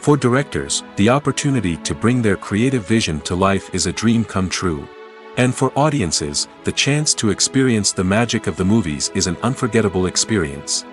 For directors, the opportunity to bring their creative vision to life is a dream come true. And for audiences, the chance to experience the magic of the movies is an unforgettable experience.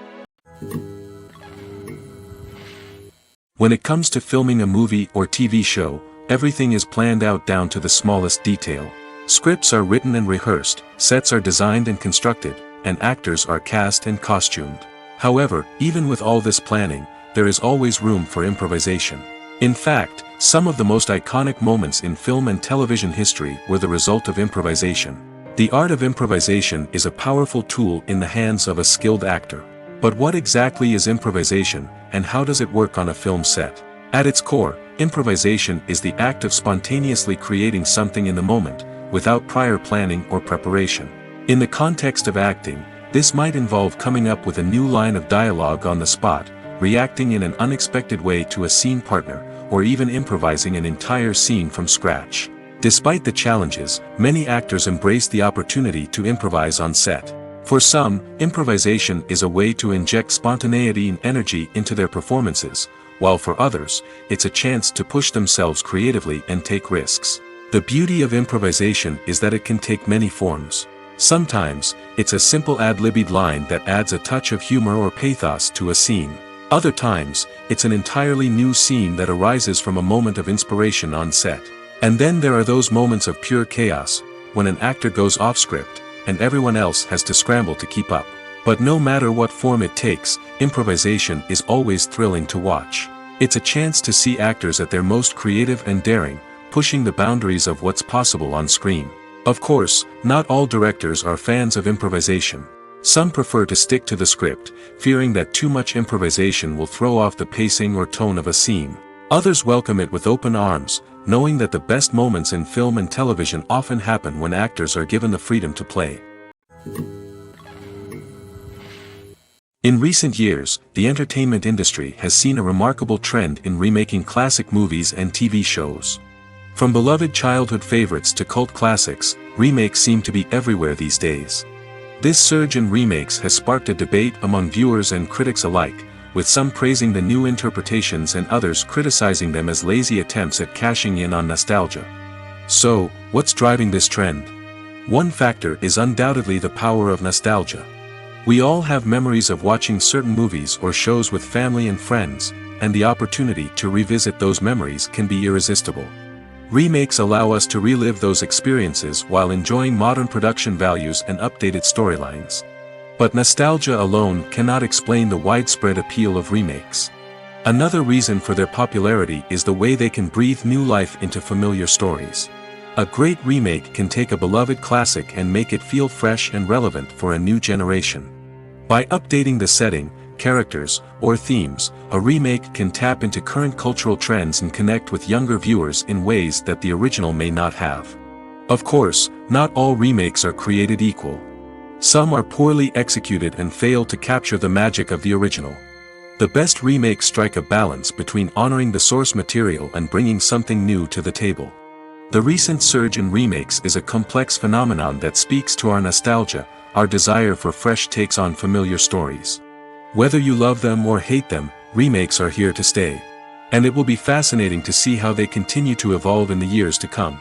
When it comes to filming a movie or TV show, everything is planned out down to the smallest detail. Scripts are written and rehearsed, sets are designed and constructed, and actors are cast and costumed. However, even with all this planning, there is always room for improvisation. In fact, some of the most iconic moments in film and television history were the result of improvisation. The art of improvisation is a powerful tool in the hands of a skilled actor. But what exactly is improvisation, and how does it work on a film set? At its core, improvisation is the act of spontaneously creating something in the moment, without prior planning or preparation. In the context of acting, this might involve coming up with a new line of dialogue on the spot, reacting in an unexpected way to a scene partner, or even improvising an entire scene from scratch. Despite the challenges, many actors embrace the opportunity to improvise on set. For some, improvisation is a way to inject spontaneity and energy into their performances, while for others, it's a chance to push themselves creatively and take risks. The beauty of improvisation is that it can take many forms. Sometimes, it's a simple ad-libbed line that adds a touch of humor or pathos to a scene. Other times, it's an entirely new scene that arises from a moment of inspiration on set. And then there are those moments of pure chaos, when an actor goes off script, and everyone else has to scramble to keep up. But no matter what form it takes, improvisation is always thrilling to watch. It's a chance to see actors at their most creative and daring, pushing the boundaries of what's possible on screen. Of course, not all directors are fans of improvisation. Some prefer to stick to the script, fearing that too much improvisation will throw off the pacing or tone of a scene. Others welcome it with open arms, knowing that the best moments in film and television often happen when actors are given the freedom to play. In recent years, the entertainment industry has seen a remarkable trend in remaking classic movies and TV shows. From beloved childhood favorites to cult classics, remakes seem to be everywhere these days. This surge in remakes has sparked a debate among viewers and critics alike, with some praising the new interpretations and others criticizing them as lazy attempts at cashing in on nostalgia. So, what's driving this trend? One factor is undoubtedly the power of nostalgia. We all have memories of watching certain movies or shows with family and friends, and the opportunity to revisit those memories can be irresistible. Remakes allow us to relive those experiences while enjoying modern production values and updated storylines. But nostalgia alone cannot explain the widespread appeal of remakes. Another reason for their popularity is the way they can breathe new life into familiar stories. A great remake can take a beloved classic and make it feel fresh and relevant for a new generation. By updating the setting, characters, or themes, a remake can tap into current cultural trends and connect with younger viewers in ways that the original may not have. Of course, not all remakes are created equal. Some are poorly executed and fail to capture the magic of the original. The best remakes strike a balance between honoring the source material and bringing something new to the table. The recent surge in remakes is a complex phenomenon that speaks to our nostalgia, our desire for fresh takes on familiar stories. Whether you love them or hate them, remakes are here to stay. And it will be fascinating to see how they continue to evolve in the years to come.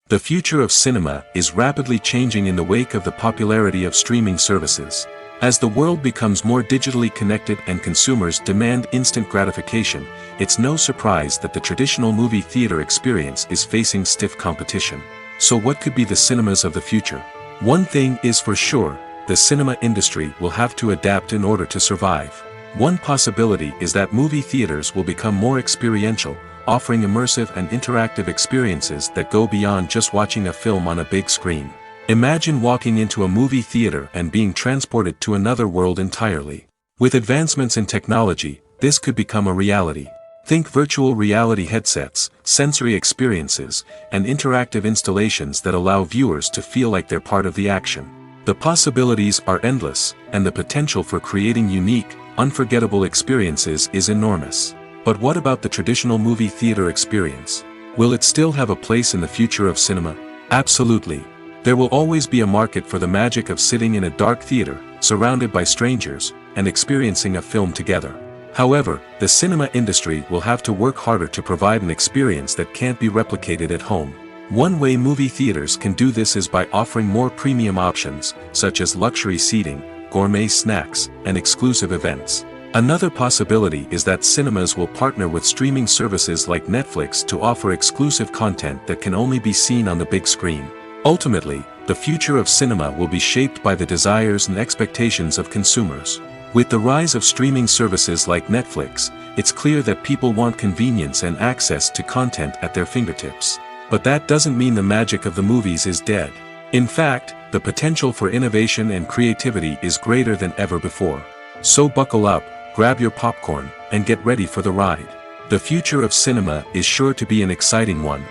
The future of cinema is rapidly changing in the wake of the popularity of streaming services. As the world becomes more digitally connected and consumers demand instant gratification, it's no surprise that the traditional movie theater experience is facing stiff competition. So what could be the cinemas of the future? One thing is for sure, the cinema industry will have to adapt in order to survive. One possibility is that movie theaters will become more experiential, offering immersive and interactive experiences that go beyond just watching a film on a big screen. Imagine walking into a movie theater and being transported to another world entirely. With advancements in technology, this could become a reality. Think virtual reality headsets, sensory experiences, and interactive installations that allow viewers to feel like they're part of the action. The possibilities are endless, and the potential for creating unique, unforgettable experiences is enormous. But what about the traditional movie theater experience? Will it still have a place in the future of cinema? Absolutely. There will always be a market for the magic of sitting in a dark theater, surrounded by strangers, and experiencing a film together. However, the cinema industry will have to work harder to provide an experience that can't be replicated at home. One way movie theaters can do this is by offering more premium options, such as luxury seating, gourmet snacks, and exclusive events. Another possibility is that cinemas will partner with streaming services like Netflix to offer exclusive content that can only be seen on the big screen. Ultimately, the future of cinema will be shaped by the desires and expectations of consumers. With the rise of streaming services like Netflix, it's clear that people want convenience and access to content at their fingertips. But that doesn't mean the magic of the movies is dead. In fact, the potential for innovation and creativity is greater than ever before. So buckle up, grab your popcorn, and get ready for the ride. The future of cinema is sure to be an exciting one.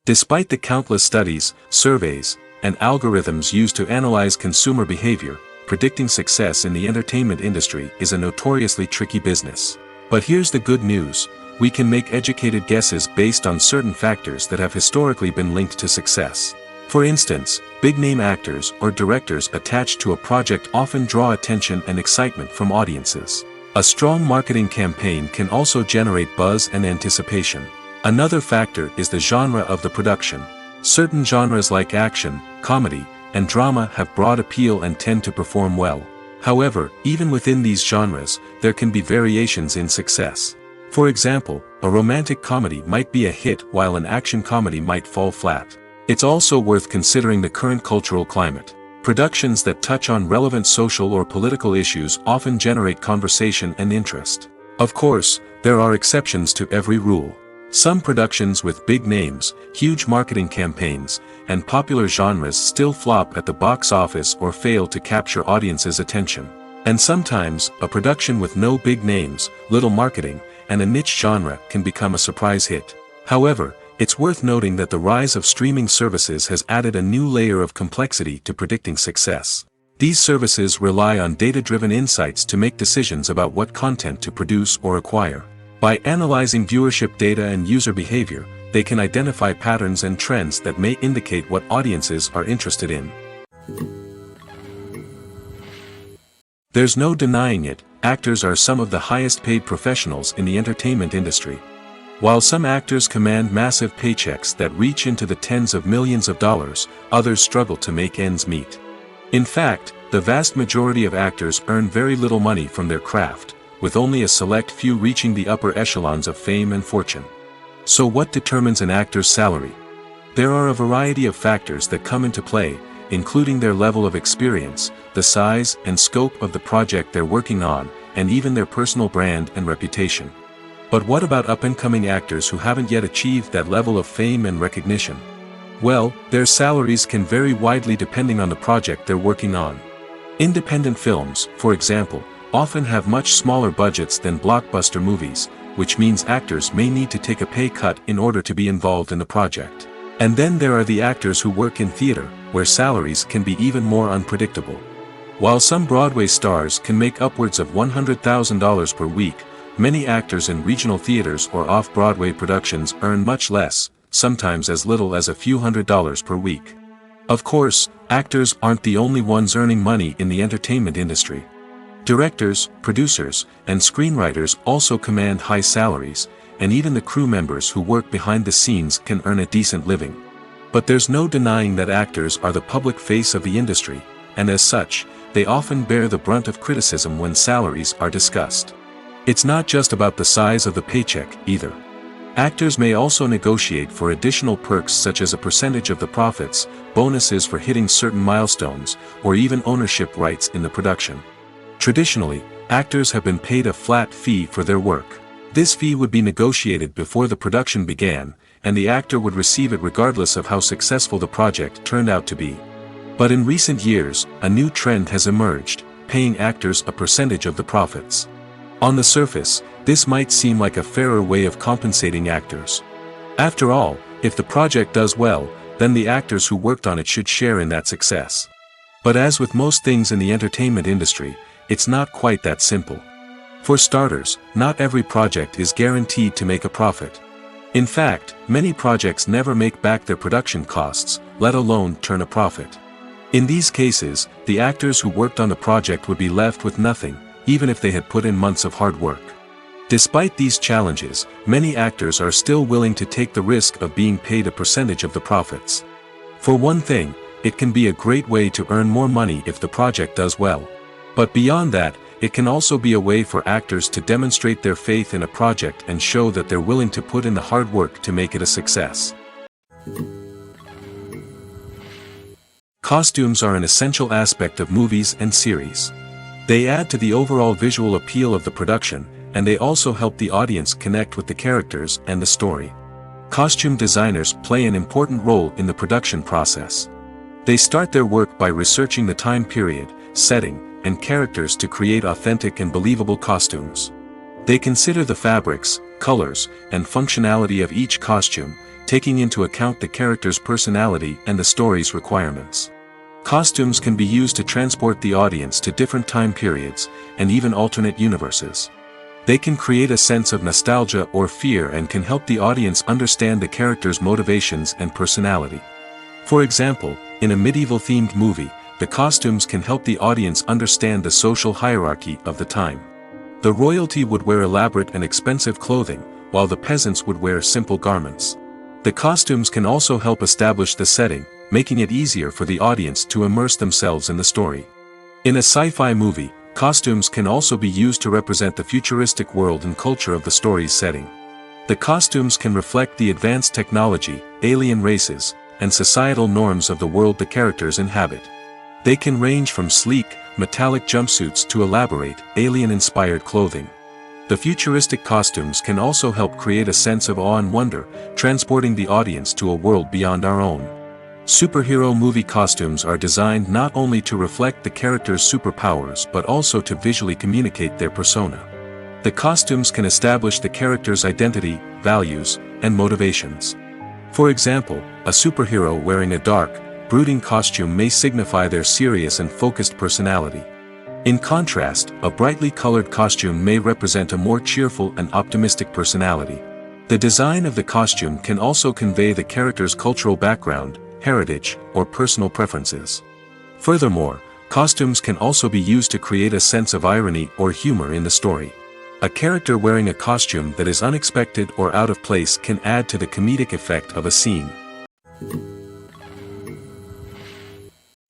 Despite the countless studies, surveys, and algorithms used to analyze consumer behavior, predicting success in the entertainment industry is a notoriously tricky business. But here's the good news: we can make educated guesses based on certain factors that have historically been linked to success. For instance, big-name actors or directors attached to a project often draw attention and excitement from audiences. A strong marketing campaign can also generate buzz and anticipation. Another factor is the genre of the production. Certain genres like action, comedy, and drama have broad appeal and tend to perform well. However, even within these genres, there can be variations in success. For example, a romantic comedy might be a hit while an action comedy might fall flat. It's also worth considering the current cultural climate. Productions that touch on relevant social or political issues often generate conversation and interest. Of course, there are exceptions to every rule. Some productions with big names, huge marketing campaigns, and popular genres still flop at the box office or fail to capture audiences' attention. And sometimes, a production with no big names, little marketing, and a niche genre can become a surprise hit. However, It's worth noting that the rise of streaming services has added a new layer of complexity to predicting success. These services rely on data-driven insights to make decisions about what content to produce or acquire. By analyzing viewership data and user behavior, they can identify patterns and trends that may indicate what audiences are interested in. There's no denying it, actors are some of the highest-paid professionals in the entertainment industry. While some actors command massive paychecks that reach into the tens of millions of dollars, others struggle to make ends meet. In fact, the vast majority of actors earn very little money from their craft, with only a select few reaching the upper echelons of fame and fortune. So what determines an actor's salary? There are a variety of factors that come into play, including their level of experience, the size and scope of the project they're working on, and even their personal brand and reputation. But what about up-and-coming actors who haven't yet achieved that level of fame and recognition? Well, their salaries can vary widely depending on the project they're working on. Independent films, for example, often have much smaller budgets than blockbuster movies, which means actors may need to take a pay cut in order to be involved in the project. And then there are the actors who work in theater, where salaries can be even more unpredictable. While some Broadway stars can make upwards of $100,000 per week, many actors in regional theaters or off-Broadway productions earn much less, sometimes as little as a few $100s per week. Of course, actors aren't the only ones earning money in the entertainment industry. Directors, producers, and screenwriters also command high salaries, and even the crew members who work behind the scenes can earn a decent living. But there's no denying that actors are the public face of the industry, and as such, they often bear the brunt of criticism when salaries are discussed. It's not just about the size of the paycheck, either. Actors may also negotiate for additional perks such as a percentage of the profits, bonuses for hitting certain milestones, or even ownership rights in the production. Traditionally, actors have been paid a flat fee for their work. This fee would be negotiated before the production began, and the actor would receive it regardless of how successful the project turned out to be. But in recent years, a new trend has emerged, paying actors a percentage of the profits. On the surface, this might seem like a fairer way of compensating actors. After all, if the project does well, then the actors who worked on it should share in that success. But as with most things in the entertainment industry, it's not quite that simple. For starters, not every project is guaranteed to make a profit. In fact, many projects never make back their production costs, let alone turn a profit. In these cases, the actors who worked on the project would be left with nothing, even if they had put in months of hard work. Despite these challenges, many actors are still willing to take the risk of being paid a percentage of the profits. For one thing, it can be a great way to earn more money if the project does well. But beyond that, it can also be a way for actors to demonstrate their faith in a project and show that they're willing to put in the hard work to make it a success. Costumes are an essential aspect of movies and series. They add to the overall visual appeal of the production, and they also help the audience connect with the characters and the story. Costume designers play an important role in the production process. They start their work by researching the time period, setting, and characters to create authentic and believable costumes. They consider the fabrics, colors, and functionality of each costume, taking into account the character's personality and the story's requirements. Costumes can be used to transport the audience to different time periods, and even alternate universes. They can create a sense of nostalgia or fear and can help the audience understand the character's motivations and personality. For example, in a medieval-themed movie, the costumes can help the audience understand the social hierarchy of the time. The royalty would wear elaborate and expensive clothing, while the peasants would wear simple garments. The costumes can also help establish the setting, making it easier for the audience to immerse themselves in the story. In a sci-fi movie, costumes can also be used to represent the futuristic world and culture of the story's setting. The costumes can reflect the advanced technology, alien races, and societal norms of the world the characters inhabit. They can range from sleek, metallic jumpsuits to elaborate, alien-inspired clothing. The futuristic costumes can also help create a sense of awe and wonder, transporting the audience to a world beyond our own. Superhero movie costumes are designed not only to reflect the character's superpowers but also to visually communicate their persona. The costumes can establish the character's identity, values, and motivations. For example, a superhero wearing a dark, brooding costume may signify their serious and focused personality. In contrast, a brightly colored costume may represent a more cheerful and optimistic personality. The design of the costume can also convey the character's cultural background, heritage, or personal preferences. Furthermore, costumes can also be used to create a sense of irony or humor in the story. A character wearing a costume that is unexpected or out of place can add to the comedic effect of a scene.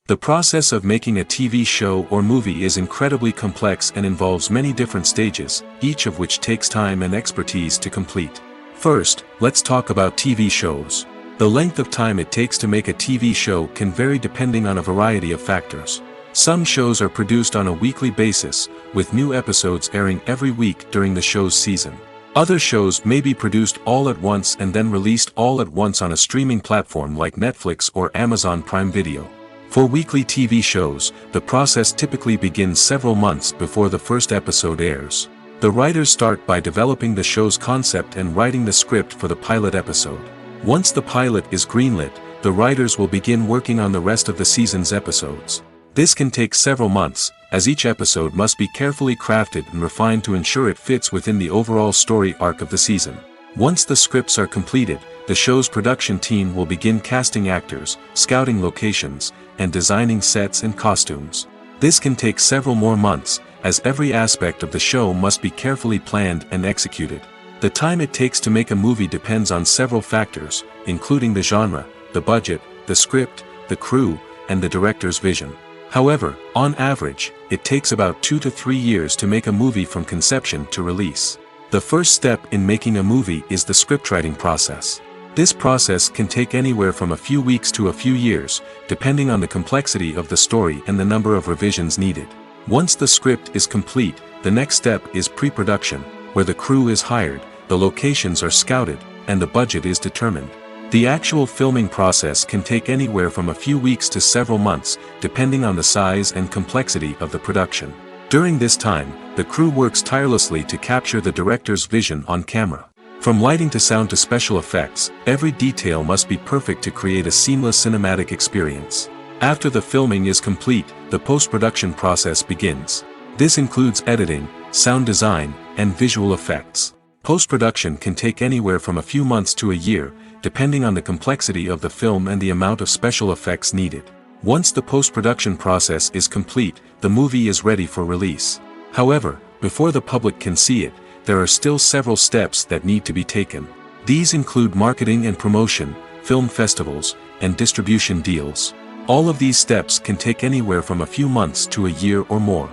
The process of making a TV show or movie is incredibly complex and involves many different stages, each of which takes time and expertise to complete. First, let's talk about TV shows. The length of time it takes to make a TV show can vary depending on a variety of factors. Some shows are produced on a weekly basis, with new episodes airing every week during the show's season. Other shows may be produced all at once and then released all at once on a streaming platform like Netflix or Amazon Prime Video. For weekly TV shows, the process typically begins several months before the first episode airs. The writers start by developing the show's concept and writing the script for the pilot episode. Once the pilot is greenlit, the writers will begin working on the rest of the season's episodes. This can take several months, as each episode must be carefully crafted and refined to ensure it fits within the overall story arc of the season. Once the scripts are completed, the show's production team will begin casting actors, scouting locations, and designing sets and costumes. This can take several more months, as every aspect of the show must be carefully planned and executed. The time it takes to make a movie depends on several factors, including the genre, the budget, the script, the crew, and the director's vision. However, on average, it takes about 2 to 3 years to make a movie from conception to release. The first step in making a movie is the scriptwriting process. This process can take anywhere from a few weeks to a few years, depending on the complexity of the story and the number of revisions needed. Once the script is complete, the next step is pre-production, where the crew is hired, the locations are scouted, and the budget is determined. The actual filming process can take anywhere from a few weeks to several months, depending on the size and complexity of the production. During this time, the crew works tirelessly to capture the director's vision on camera. From lighting to sound to special effects, every detail must be perfect to create a seamless cinematic experience. After the filming is complete, the post-production process begins. This includes editing, sound design, and visual effects. Post-production can take anywhere from a few months to a year, depending on the complexity of the film and the amount of special effects needed. Once the post-production process is complete, the movie is ready for release. However, before the public can see it, there are still several steps that need to be taken. These include marketing and promotion, film festivals, and distribution deals. All of these steps can take anywhere from a few months to a year or more.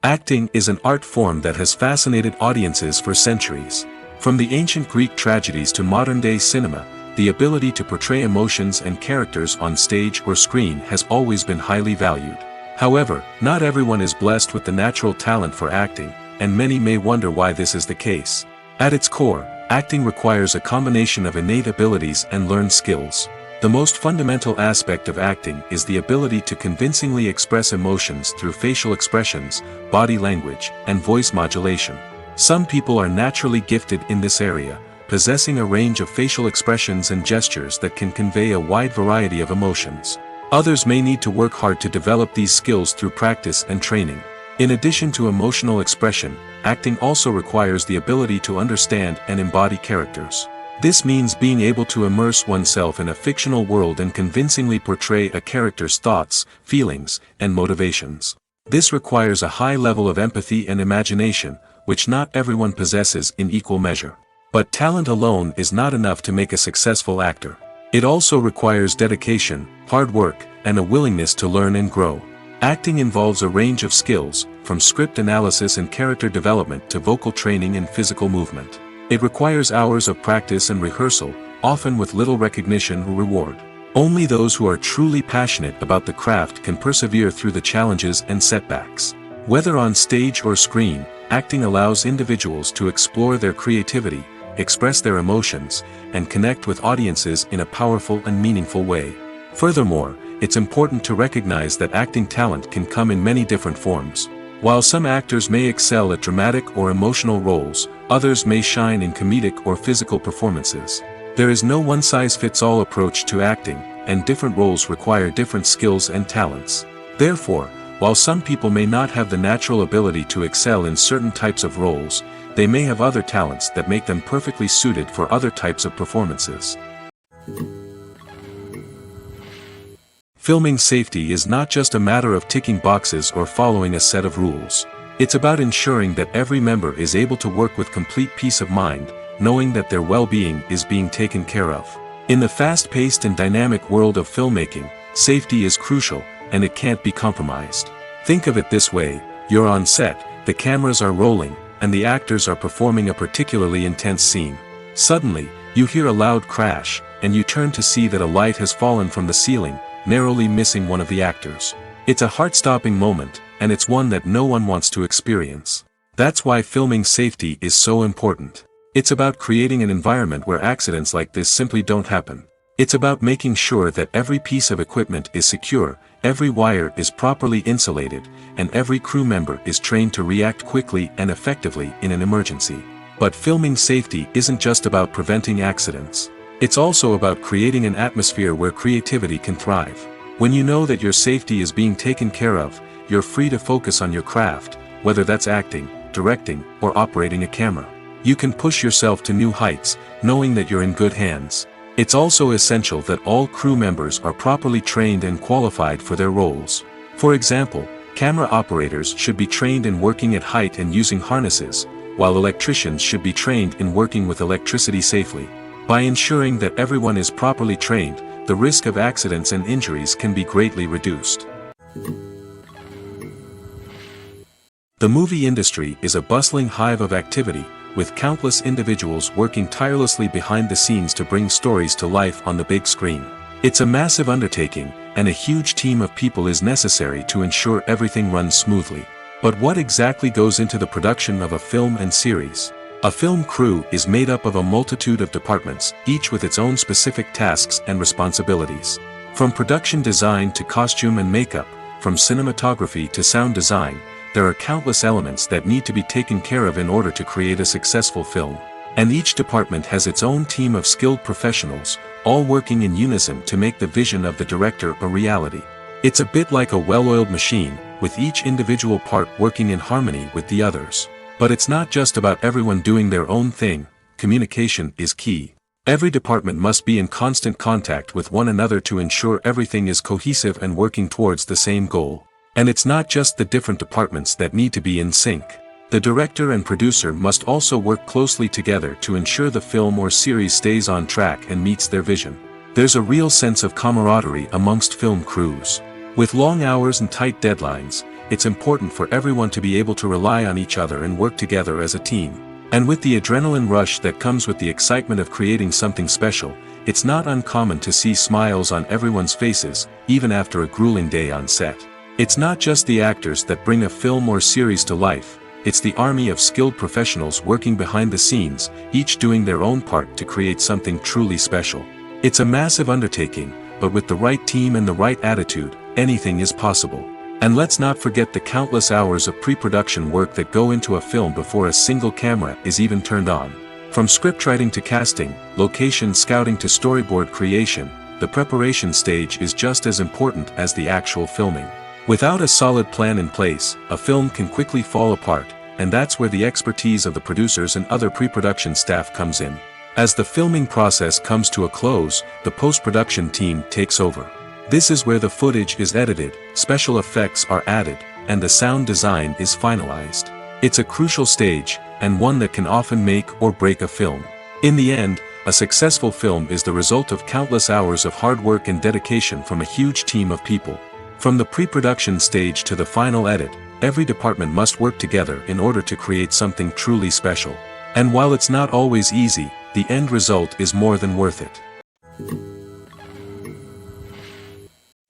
Acting is an art form that has fascinated audiences for centuries. From the ancient Greek tragedies to modern-day cinema, the ability to portray emotions and characters on stage or screen has always been highly valued. However, not everyone is blessed with the natural talent for acting, and many may wonder why this is the case. At its core, acting requires a combination of innate abilities and learned skills. The most fundamental aspect of acting is the ability to convincingly express emotions through facial expressions, body language, and voice modulation. Some people are naturally gifted in this area, possessing a range of facial expressions and gestures that can convey a wide variety of emotions. Others may need to work hard to develop these skills through practice and training. In addition to emotional expression, acting also requires the ability to understand and embody characters. This means being able to immerse oneself in a fictional world and convincingly portray a character's thoughts, feelings, and motivations. This requires a high level of empathy and imagination, which not everyone possesses in equal measure. But talent alone is not enough to make a successful actor. It also requires dedication, hard work, and a willingness to learn and grow. Acting involves a range of skills, from script analysis and character development to vocal training and physical movement. It requires hours of practice and rehearsal, often with little recognition or reward. Only those who are truly passionate about the craft can persevere through the challenges and setbacks. Whether on stage or screen, acting allows individuals to explore their creativity, express their emotions, and connect with audiences in a powerful and meaningful way. Furthermore, it's important to recognize that acting talent can come in many different forms. While some actors may excel at dramatic or emotional roles, others may shine in comedic or physical performances. There is no one-size-fits-all approach to acting, and different roles require different skills and talents. Therefore, while some people may not have the natural ability to excel in certain types of roles, they may have other talents that make them perfectly suited for other types of performances. Filming safety is not just a matter of ticking boxes or following a set of rules. It's about ensuring that every member is able to work with complete peace of mind, knowing that their well-being is being taken care of. In the fast-paced and dynamic world of filmmaking, safety is crucial, and it can't be compromised. Think of it this way: you're on set, the cameras are rolling, and the actors are performing a particularly intense scene. Suddenly, you hear a loud crash, and you turn to see that a light has fallen from the ceiling, narrowly missing one of the actors. It's a heart-stopping moment, and it's one that no one wants to experience. That's why filming safety is so important. It's about creating an environment where accidents like this simply don't happen. It's about making sure that every piece of equipment is secure, every wire is properly insulated, and every crew member is trained to react quickly and effectively in an emergency. But filming safety isn't just about preventing accidents. It's also about creating an atmosphere where creativity can thrive. When you know that your safety is being taken care of, you're free to focus on your craft, whether that's acting, directing, or operating a camera. You can push yourself to new heights, knowing that you're in good hands. It's also essential that all crew members are properly trained and qualified for their roles. For example, camera operators should be trained in working at height and using harnesses, while electricians should be trained in working with electricity safely. By ensuring that everyone is properly trained, the risk of accidents and injuries can be greatly reduced. The movie industry is a bustling hive of activity, with countless individuals working tirelessly behind the scenes to bring stories to life on the big screen. It's a massive undertaking, and a huge team of people is necessary to ensure everything runs smoothly. But what exactly goes into the production of a film and series? A film crew is made up of a multitude of departments, each with its own specific tasks and responsibilities. From production design to costume and makeup, from cinematography to sound design, there are countless elements that need to be taken care of in order to create a successful film. And each department has its own team of skilled professionals, all working in unison to make the vision of the director a reality. It's a bit like a well-oiled machine, with each individual part working in harmony with the others. But it's not just about everyone doing their own thing. Communication is key. Every department must be in constant contact with one another to ensure everything is cohesive and working towards the same goal. And it's not just the different departments that need to be in sync. The director and producer must also work closely together to ensure the film or series stays on track and meets their vision. There's a real sense of camaraderie amongst film crews. With long hours and tight deadlines, it's important for everyone to be able to rely on each other and work together as a team. And with the adrenaline rush that comes with the excitement of creating something special, it's not uncommon to see smiles on everyone's faces, even after a grueling day on set. It's not just the actors that bring a film or series to life, it's the army of skilled professionals working behind the scenes, each doing their own part to create something truly special. It's a massive undertaking, but with the right team and the right attitude, anything is possible. And let's not forget the countless hours of pre-production work that go into a film before a single camera is even turned on. From scriptwriting to casting, location scouting to storyboard creation, the preparation stage is just as important as the actual filming. Without a solid plan in place, a film can quickly fall apart, and that's where the expertise of the producers and other pre-production staff comes in. As the filming process comes to a close, the post-production team takes over. This is where the footage is edited, special effects are added, and the sound design is finalized. It's a crucial stage, and one that can often make or break a film. In the end, a successful film is the result of countless hours of hard work and dedication from a huge team of people. From the pre-production stage to the final edit, every department must work together in order to create something truly special. And while it's not always easy, the end result is more than worth it.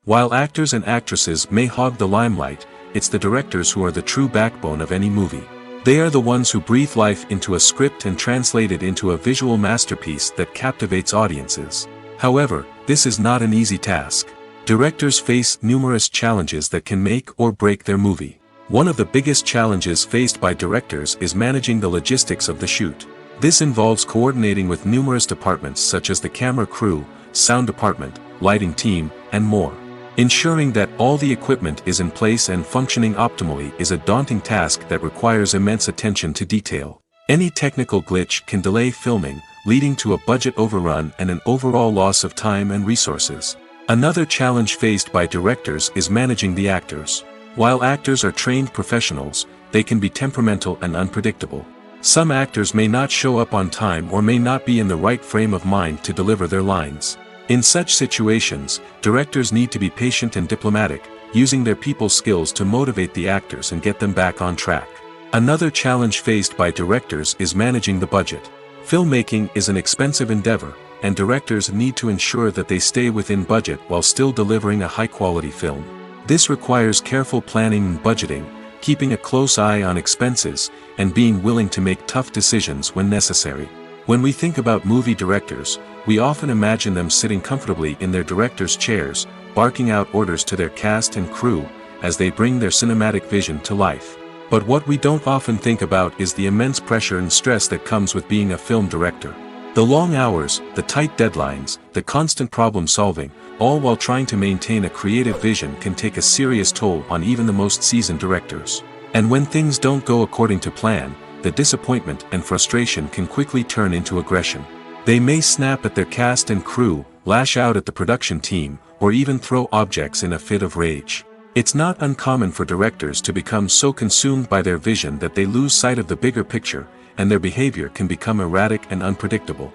While actors and actresses may hog the limelight, it's the directors who are the true backbone of any movie. They are the ones who breathe life into a script and translate it into a visual masterpiece that captivates audiences. However, this is not an easy task. Directors face numerous challenges that can make or break their movie. One of the biggest challenges faced by directors is managing the logistics of the shoot. This involves coordinating with numerous departments such as the camera crew, sound department, lighting team, and more. Ensuring that all the equipment is in place and functioning optimally is a daunting task that requires immense attention to detail. Any technical glitch can delay filming, leading to a budget overrun and an overall loss of time and resources. Another challenge faced by directors is managing the actors. While actors are trained professionals, they can be temperamental and unpredictable. Some actors may not show up on time or may not be in the right frame of mind to deliver their lines. In such situations, directors need to be patient and diplomatic, using their people skills to motivate the actors and get them back on track. Another challenge faced by directors is managing the budget. Filmmaking is an expensive endeavor, and directors need to ensure that they stay within budget while still delivering a high-quality film. This requires careful planning and budgeting, keeping a close eye on expenses, and being willing to make tough decisions when necessary. When we think about movie directors, we often imagine them sitting comfortably in their director's chairs, barking out orders to their cast and crew, as they bring their cinematic vision to life. But what we don't often think about is the immense pressure and stress that comes with being a film director. The long hours, the tight deadlines, the constant problem solving, all while trying to maintain a creative vision can take a serious toll on even the most seasoned directors. And when things don't go according to plan, the disappointment and frustration can quickly turn into aggression. They may snap at their cast and crew, lash out at the production team, or even throw objects in a fit of rage. It's not uncommon for directors to become so consumed by their vision that they lose sight of the bigger picture, and their behavior can become erratic and unpredictable.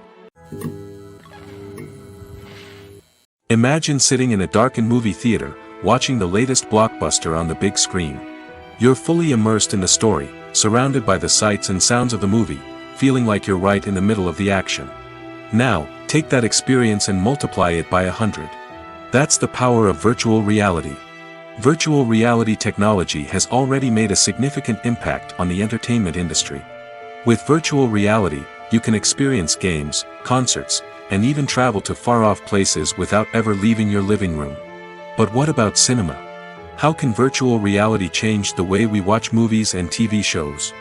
Imagine sitting in a darkened movie theater, watching the latest blockbuster on the big screen. You're fully immersed in the story, surrounded by the sights and sounds of the movie, feeling like you're right in the middle of the action. Now, take that experience and multiply it by 100. That's the power of virtual reality. Virtual reality technology has already made a significant impact on the entertainment industry. With virtual reality, you can experience games, concerts, and even travel to far-off places without ever leaving your living room. But what about cinema? How can virtual reality change the way we watch movies and TV shows?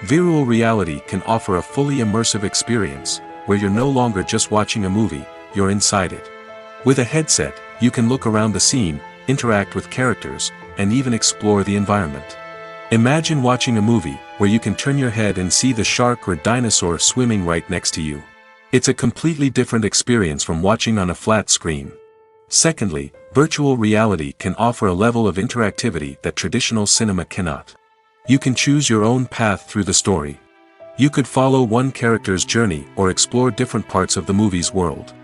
Virtual reality can offer a fully immersive experience, where you're no longer just watching a movie, you're inside it. With a headset, you can look around the scene, interact with characters, and even explore the environment. Imagine watching a movie, where you can turn your head and see the shark or dinosaur swimming right next to you. It's a completely different experience from watching on a flat screen. Secondly, virtual reality can offer a level of interactivity that traditional cinema cannot. You can choose your own path through the story. You could follow one character's journey or explore different parts of the movie's world.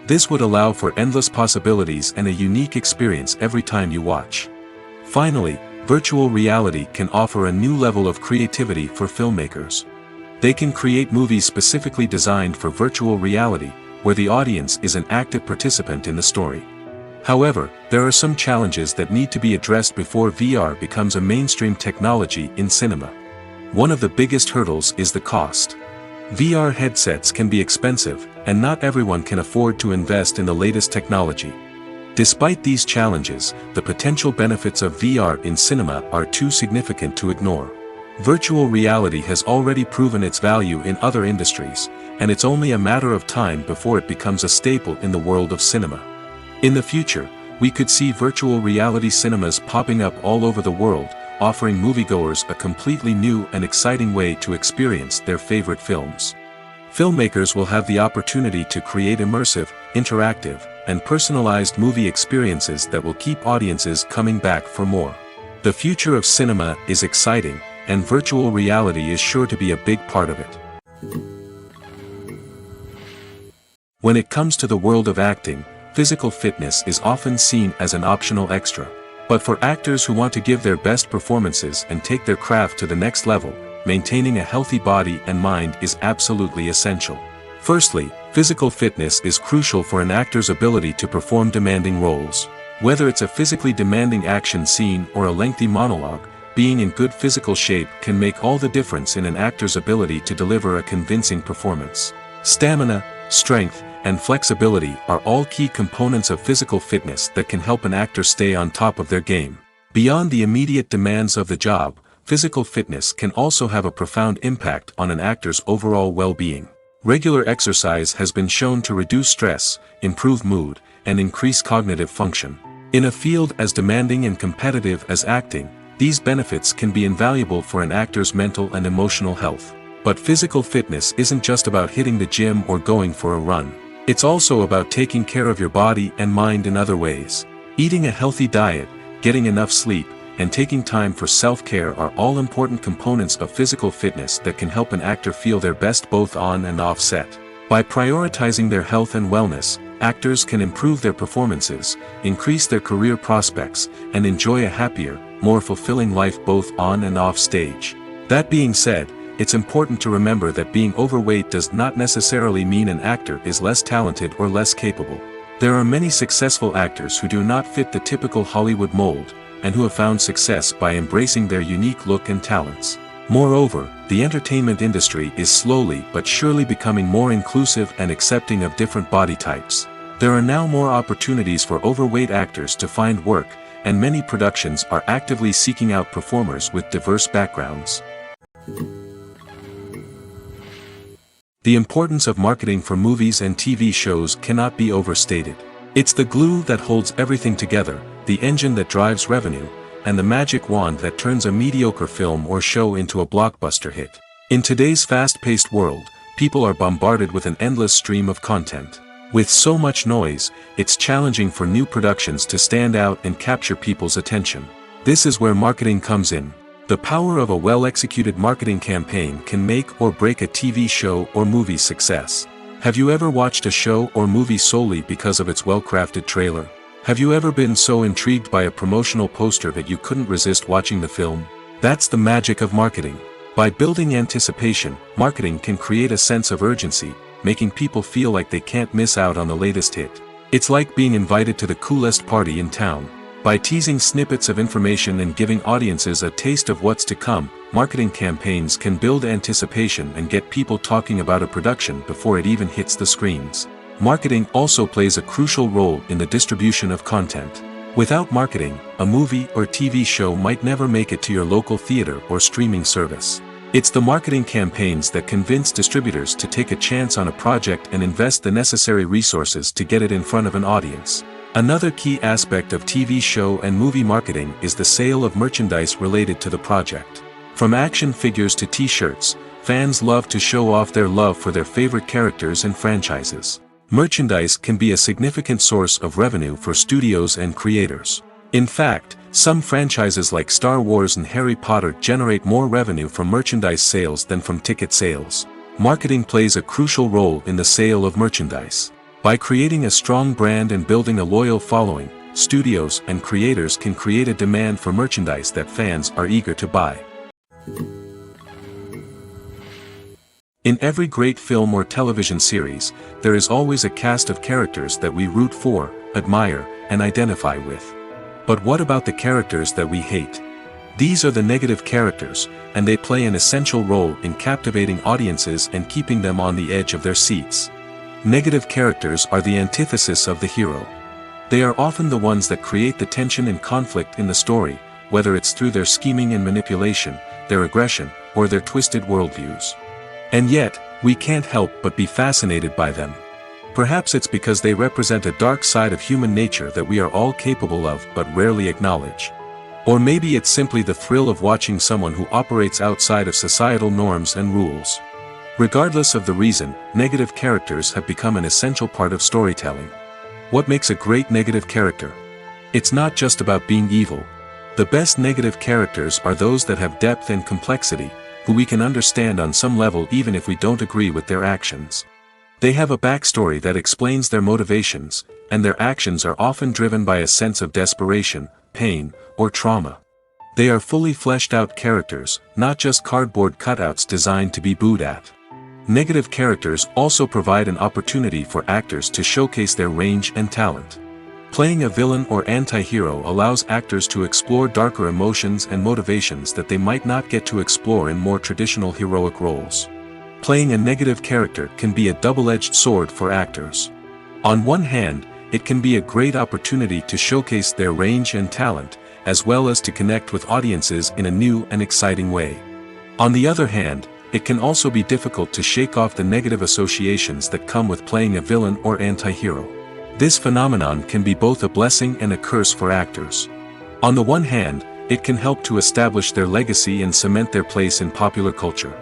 This would allow for endless possibilities and a unique experience every time you watch. Finally, virtual reality can offer a new level of creativity for filmmakers. They can create movies specifically designed for virtual reality, where the audience is an active participant in the story. However, there are some challenges that need to be addressed before VR becomes a mainstream technology in cinema. One of the biggest hurdles is the cost. VR headsets can be expensive, and not everyone can afford to invest in the latest technology. Despite these challenges, the potential benefits of VR in cinema are too significant to ignore. Virtual reality has already proven its value in other industries, and it's only a matter of time before it becomes a staple in the world of cinema. In the future, we could see virtual reality cinemas popping up all over the world, offering moviegoers a completely new and exciting way to experience their favorite films. Filmmakers will have the opportunity to create immersive, interactive, and personalized movie experiences that will keep audiences coming back for more. The future of cinema is exciting, and virtual reality is sure to be a big part of it. When it comes to the world of acting, physical fitness is often seen as an optional extra. But for actors who want to give their best performances and take their craft to the next level, maintaining a healthy body and mind is absolutely essential. Firstly, physical fitness is crucial for an actor's ability to perform demanding roles. Whether it's a physically demanding action scene or a lengthy monologue, being in good physical shape can make all the difference in an actor's ability to deliver a convincing performance. Stamina, strength, and flexibility are all key components of physical fitness that can help an actor stay on top of their game. Beyond the immediate demands of the job, physical fitness can also have a profound impact on an actor's overall well-being. Regular exercise has been shown to reduce stress, improve mood, and increase cognitive function. In a field as demanding and competitive as acting, these benefits can be invaluable for an actor's mental and emotional health. But physical fitness isn't just about hitting the gym or going for a run. It's also about taking care of your body and mind in other ways. Eating a healthy diet, getting enough sleep, and taking time for self-care are all important components of physical fitness that can help an actor feel their best both on and off set. By prioritizing their health and wellness, actors can improve their performances, increase their career prospects, and enjoy a happier, more fulfilling life both on and off stage. That being said, it's important to remember that being overweight does not necessarily mean an actor is less talented or less capable. There are many successful actors who do not fit the typical Hollywood mold, and who have found success by embracing their unique look and talents. Moreover, the entertainment industry is slowly but surely becoming more inclusive and accepting of different body types. There are now more opportunities for overweight actors to find work, and many productions are actively seeking out performers with diverse backgrounds. The importance of marketing for movies and TV shows cannot be overstated. It's the glue that holds everything together, the engine that drives revenue, and the magic wand that turns a mediocre film or show into a blockbuster hit. In today's fast-paced world, people are bombarded with an endless stream of content. With so much noise, it's challenging for new productions to stand out and capture people's attention. This is where marketing comes in. The power of a well-executed marketing campaign can make or break a TV show or movie's success. Have you ever watched a show or movie solely because of its well-crafted trailer? Have you ever been so intrigued by a promotional poster that you couldn't resist watching the film? That's the magic of marketing. By building anticipation, marketing can create a sense of urgency, making people feel like they can't miss out on the latest hit. It's like being invited to the coolest party in town. By teasing snippets of information and giving audiences a taste of what's to come, marketing campaigns can build anticipation and get people talking about a production before it even hits the screens. Marketing also plays a crucial role in the distribution of content. Without marketing, a movie or TV show might never make it to your local theater or streaming service. It's the marketing campaigns that convince distributors to take a chance on a project and invest the necessary resources to get it in front of an audience. Another key aspect of TV show and movie marketing is the sale of merchandise related to the project. From action figures to t-shirts, fans love to show off their love for their favorite characters and franchises. Merchandise can be a significant source of revenue for studios and creators. In fact, some franchises like Star Wars and Harry Potter generate more revenue from merchandise sales than from ticket sales. Marketing plays a crucial role in the sale of merchandise. By creating a strong brand and building a loyal following, studios and creators can create a demand for merchandise that fans are eager to buy. In every great film or television series, there is always a cast of characters that we root for, admire, and identify with. But what about the characters that we hate? These are the negative characters, and they play an essential role in captivating audiences and keeping them on the edge of their seats. Negative characters are the antithesis of the hero. They are often the ones that create the tension and conflict in the story, whether it's through their scheming and manipulation, their aggression, or their twisted worldviews. And yet, we can't help but be fascinated by them. Perhaps it's because they represent a dark side of human nature that we are all capable of but rarely acknowledge. Or maybe it's simply the thrill of watching someone who operates outside of societal norms and rules. Regardless of the reason, negative characters have become an essential part of storytelling. What makes a great negative character? It's not just about being evil. The best negative characters are those that have depth and complexity, who we can understand on some level even if we don't agree with their actions. They have a backstory that explains their motivations, and their actions are often driven by a sense of desperation, pain, or trauma. They are fully fleshed out characters, not just cardboard cutouts designed to be booed at. Negative characters also provide an opportunity for actors to showcase their range and talent. Playing a villain or anti-hero allows actors to explore darker emotions and motivations that they might not get to explore in more traditional heroic roles. Playing a negative character can be a double-edged sword for actors. On one hand, it can be a great opportunity to showcase their range and talent, as well as to connect with audiences in a new and exciting way. On the other hand, it can also be difficult to shake off the negative associations that come with playing a villain or anti-hero. This phenomenon can be both a blessing and a curse for actors. On the one hand, it can help to establish their legacy and cement their place in popular culture.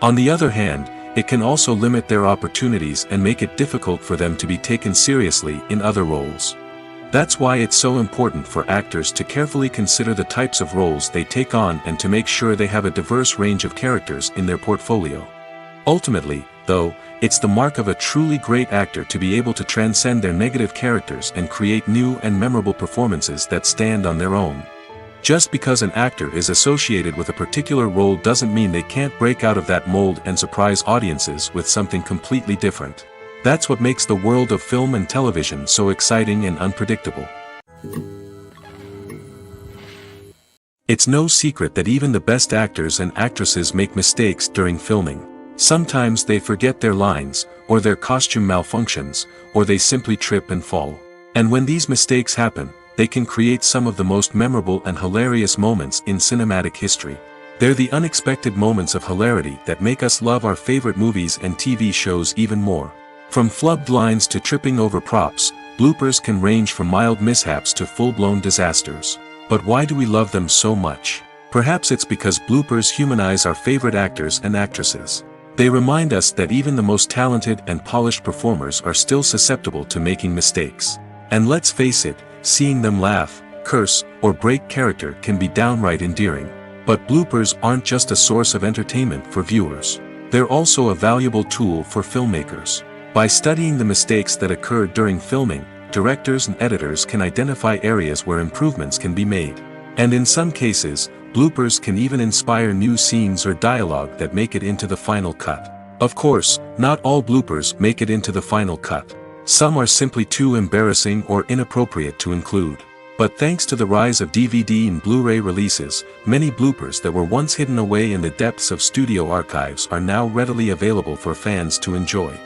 On the other hand, it can also limit their opportunities and make it difficult for them to be taken seriously in other roles. That's why it's so important for actors to carefully consider the types of roles they take on and to make sure they have a diverse range of characters in their portfolio. Ultimately, though, it's the mark of a truly great actor to be able to transcend their negative characters and create new and memorable performances that stand on their own. Just because an actor is associated with a particular role doesn't mean they can't break out of that mold and surprise audiences with something completely different. That's what makes the world of film and television so exciting and unpredictable. It's no secret that even the best actors and actresses make mistakes during filming. Sometimes they forget their lines, or their costume malfunctions, or they simply trip and fall. And when these mistakes happen, they can create some of the most memorable and hilarious moments in cinematic history. They're the unexpected moments of hilarity that make us love our favorite movies and TV shows even more. From flubbed lines to tripping over props, bloopers can range from mild mishaps to full-blown disasters. But why do we love them so much? Perhaps it's because bloopers humanize our favorite actors and actresses. They remind us that even the most talented and polished performers are still susceptible to making mistakes. And let's face it, seeing them laugh, curse, or break character can be downright endearing. But bloopers aren't just a source of entertainment for viewers. They're also a valuable tool for filmmakers. By studying the mistakes that occurred during filming, directors and editors can identify areas where improvements can be made. And in some cases, bloopers can even inspire new scenes or dialogue that make it into the final cut. Of course, not all bloopers make it into the final cut. Some are simply too embarrassing or inappropriate to include. But thanks to the rise of DVD and Blu-ray releases, many bloopers that were once hidden away in the depths of studio archives are now readily available for fans to enjoy.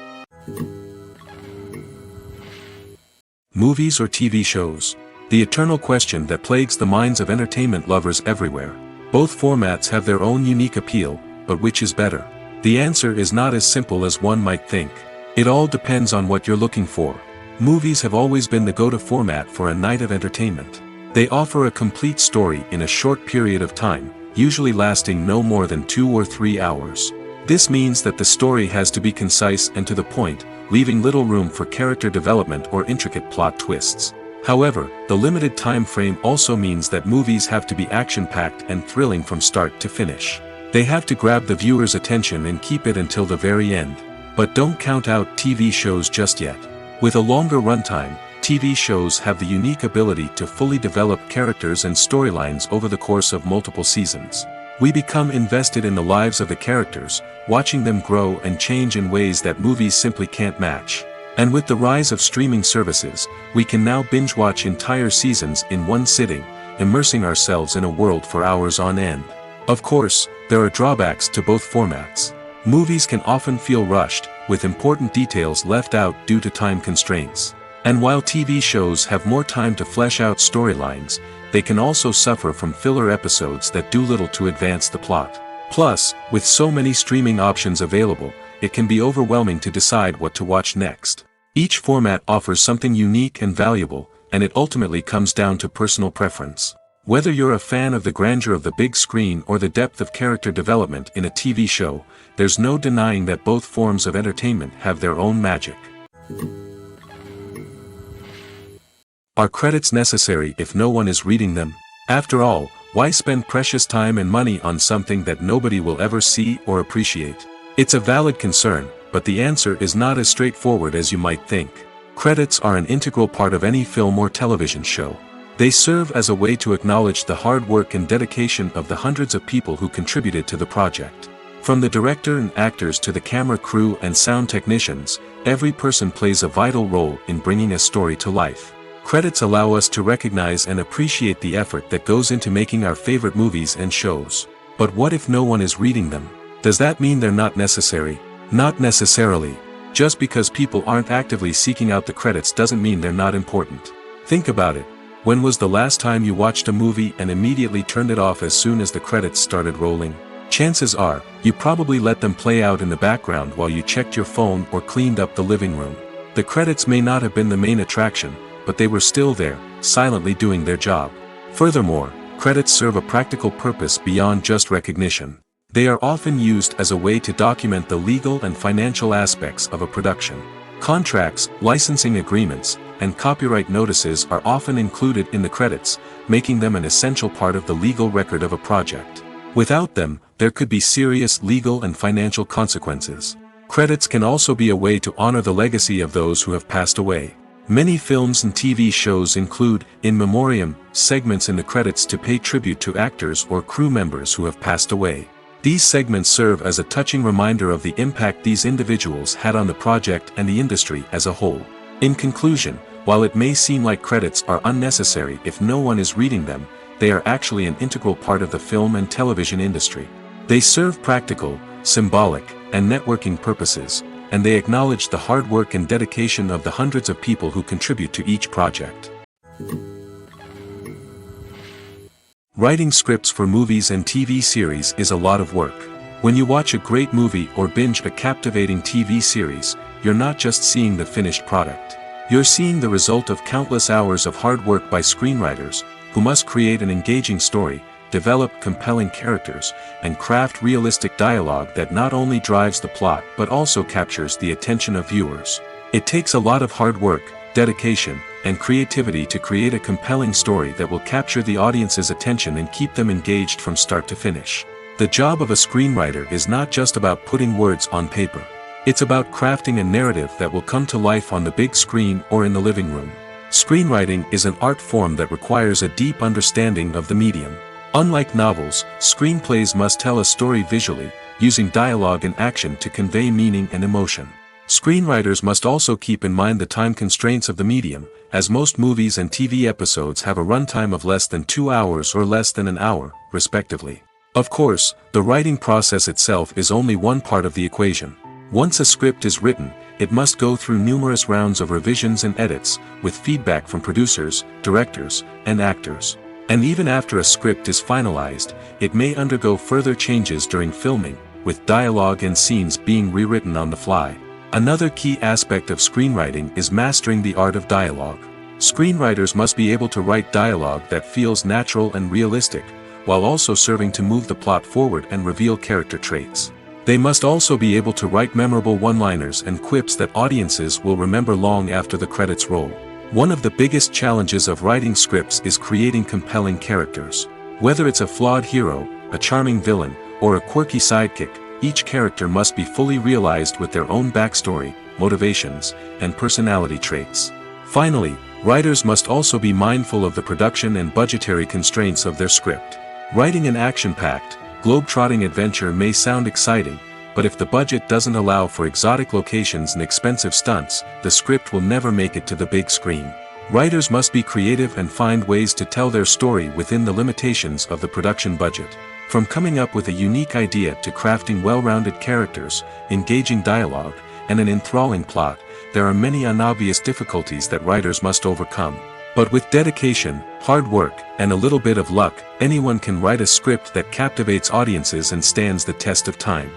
Movies or TV shows? The eternal question that plagues the minds of entertainment lovers everywhere. Both formats have their own unique appeal, but which is better? The answer is not as simple as one might think. It all depends on what you're looking for. Movies have always been the go-to format for a night of entertainment. They offer a complete story in a short period of time, usually lasting no more than 2 or 3 hours. This means that the story has to be concise and to the point, leaving little room for character development or intricate plot twists. However, the limited time frame also means that movies have to be action-packed and thrilling from start to finish. They have to grab the viewer's attention and keep it until the very end. But don't count out TV shows just yet. With a longer runtime, TV shows have the unique ability to fully develop characters and storylines over the course of multiple seasons. We become invested in the lives of the characters, watching them grow and change in ways that movies simply can't match. And with the rise of streaming services, we can now binge-watch entire seasons in one sitting, immersing ourselves in a world for hours on end. Of course, there are drawbacks to both formats. Movies can often feel rushed, with important details left out due to time constraints. And while TV shows have more time to flesh out storylines, they can also suffer from filler episodes that do little to advance the plot. Plus, with so many streaming options available, it can be overwhelming to decide what to watch next. Each format offers something unique and valuable, and it ultimately comes down to personal preference. Whether you're a fan of the grandeur of the big screen or the depth of character development in a TV show, there's no denying that both forms of entertainment have their own magic. Are credits necessary if no one is reading them? After all, why spend precious time and money on something that nobody will ever see or appreciate? It's a valid concern, but the answer is not as straightforward as you might think. Credits are an integral part of any film or television show. They serve as a way to acknowledge the hard work and dedication of the hundreds of people who contributed to the project. From the director and actors to the camera crew and sound technicians, every person plays a vital role in bringing a story to life. Credits allow us to recognize and appreciate the effort that goes into making our favorite movies and shows. But what if no one is reading them? Does that mean they're not necessary? Not necessarily. Just because people aren't actively seeking out the credits doesn't mean they're not important. Think about it. When was the last time you watched a movie and immediately turned it off as soon as the credits started rolling? Chances are, you probably let them play out in the background while you checked your phone or cleaned up the living room. The credits may not have been the main attraction, but they were still there, silently doing their job. Furthermore, credits serve a practical purpose beyond just recognition. They are often used as a way to document the legal and financial aspects of a production. Contracts, licensing agreements, and copyright notices are often included in the credits, making them an essential part of the legal record of a project. Without them, there could be serious legal and financial consequences. Credits can also be a way to honor the legacy of those who have passed away. Many films and TV shows include, in memoriam, segments in the credits to pay tribute to actors or crew members who have passed away. These segments serve as a touching reminder of the impact these individuals had on the project and the industry as a whole. In conclusion, while it may seem like credits are unnecessary if no one is reading them, they are actually an integral part of the film and television industry. They serve practical, symbolic, and networking purposes, and they acknowledge the hard work and dedication of the hundreds of people who contribute to each project. Writing scripts for movies and TV series is a lot of work. When you watch a great movie or binge a captivating TV series, you're not just seeing the finished product. You're seeing the result of countless hours of hard work by screenwriters, who must create an engaging story, develop compelling characters, and craft realistic dialogue that not only drives the plot but also captures the attention of viewers. It takes a lot of hard work, dedication, and creativity to create a compelling story that will capture the audience's attention and keep them engaged from start to finish. The job of a screenwriter is not just about putting words on paper. It's about crafting a narrative that will come to life on the big screen or in the living room. Screenwriting is an art form that requires a deep understanding of the medium. Unlike novels, screenplays must tell a story visually, using dialogue and action to convey meaning and emotion. Screenwriters must also keep in mind the time constraints of the medium, as most movies and TV episodes have a runtime of less than 2 hours or less than an hour, respectively. Of course, the writing process itself is only one part of the equation. Once a script is written, it must go through numerous rounds of revisions and edits, with feedback from producers, directors, and actors. And even after a script is finalized, it may undergo further changes during filming, with dialogue and scenes being rewritten on the fly. Another key aspect of screenwriting is mastering the art of dialogue. Screenwriters must be able to write dialogue that feels natural and realistic, while also serving to move the plot forward and reveal character traits. They must also be able to write memorable one-liners and quips that audiences will remember long after the credits roll. One of the biggest challenges of writing scripts is creating compelling characters. Whether it's a flawed hero, a charming villain, or a quirky sidekick, each character must be fully realized with their own backstory, motivations, and personality traits. Finally, writers must also be mindful of the production and budgetary constraints of their script. Writing an action-packed, globe-trotting adventure may sound exciting, but if the budget doesn't allow for exotic locations and expensive stunts, the script will never make it to the big screen. Writers must be creative and find ways to tell their story within the limitations of the production budget. From coming up with a unique idea to crafting well-rounded characters, engaging dialogue, and an enthralling plot, there are many unobvious difficulties that writers must overcome. But with dedication, hard work, and a little bit of luck, anyone can write a script that captivates audiences and stands the test of time.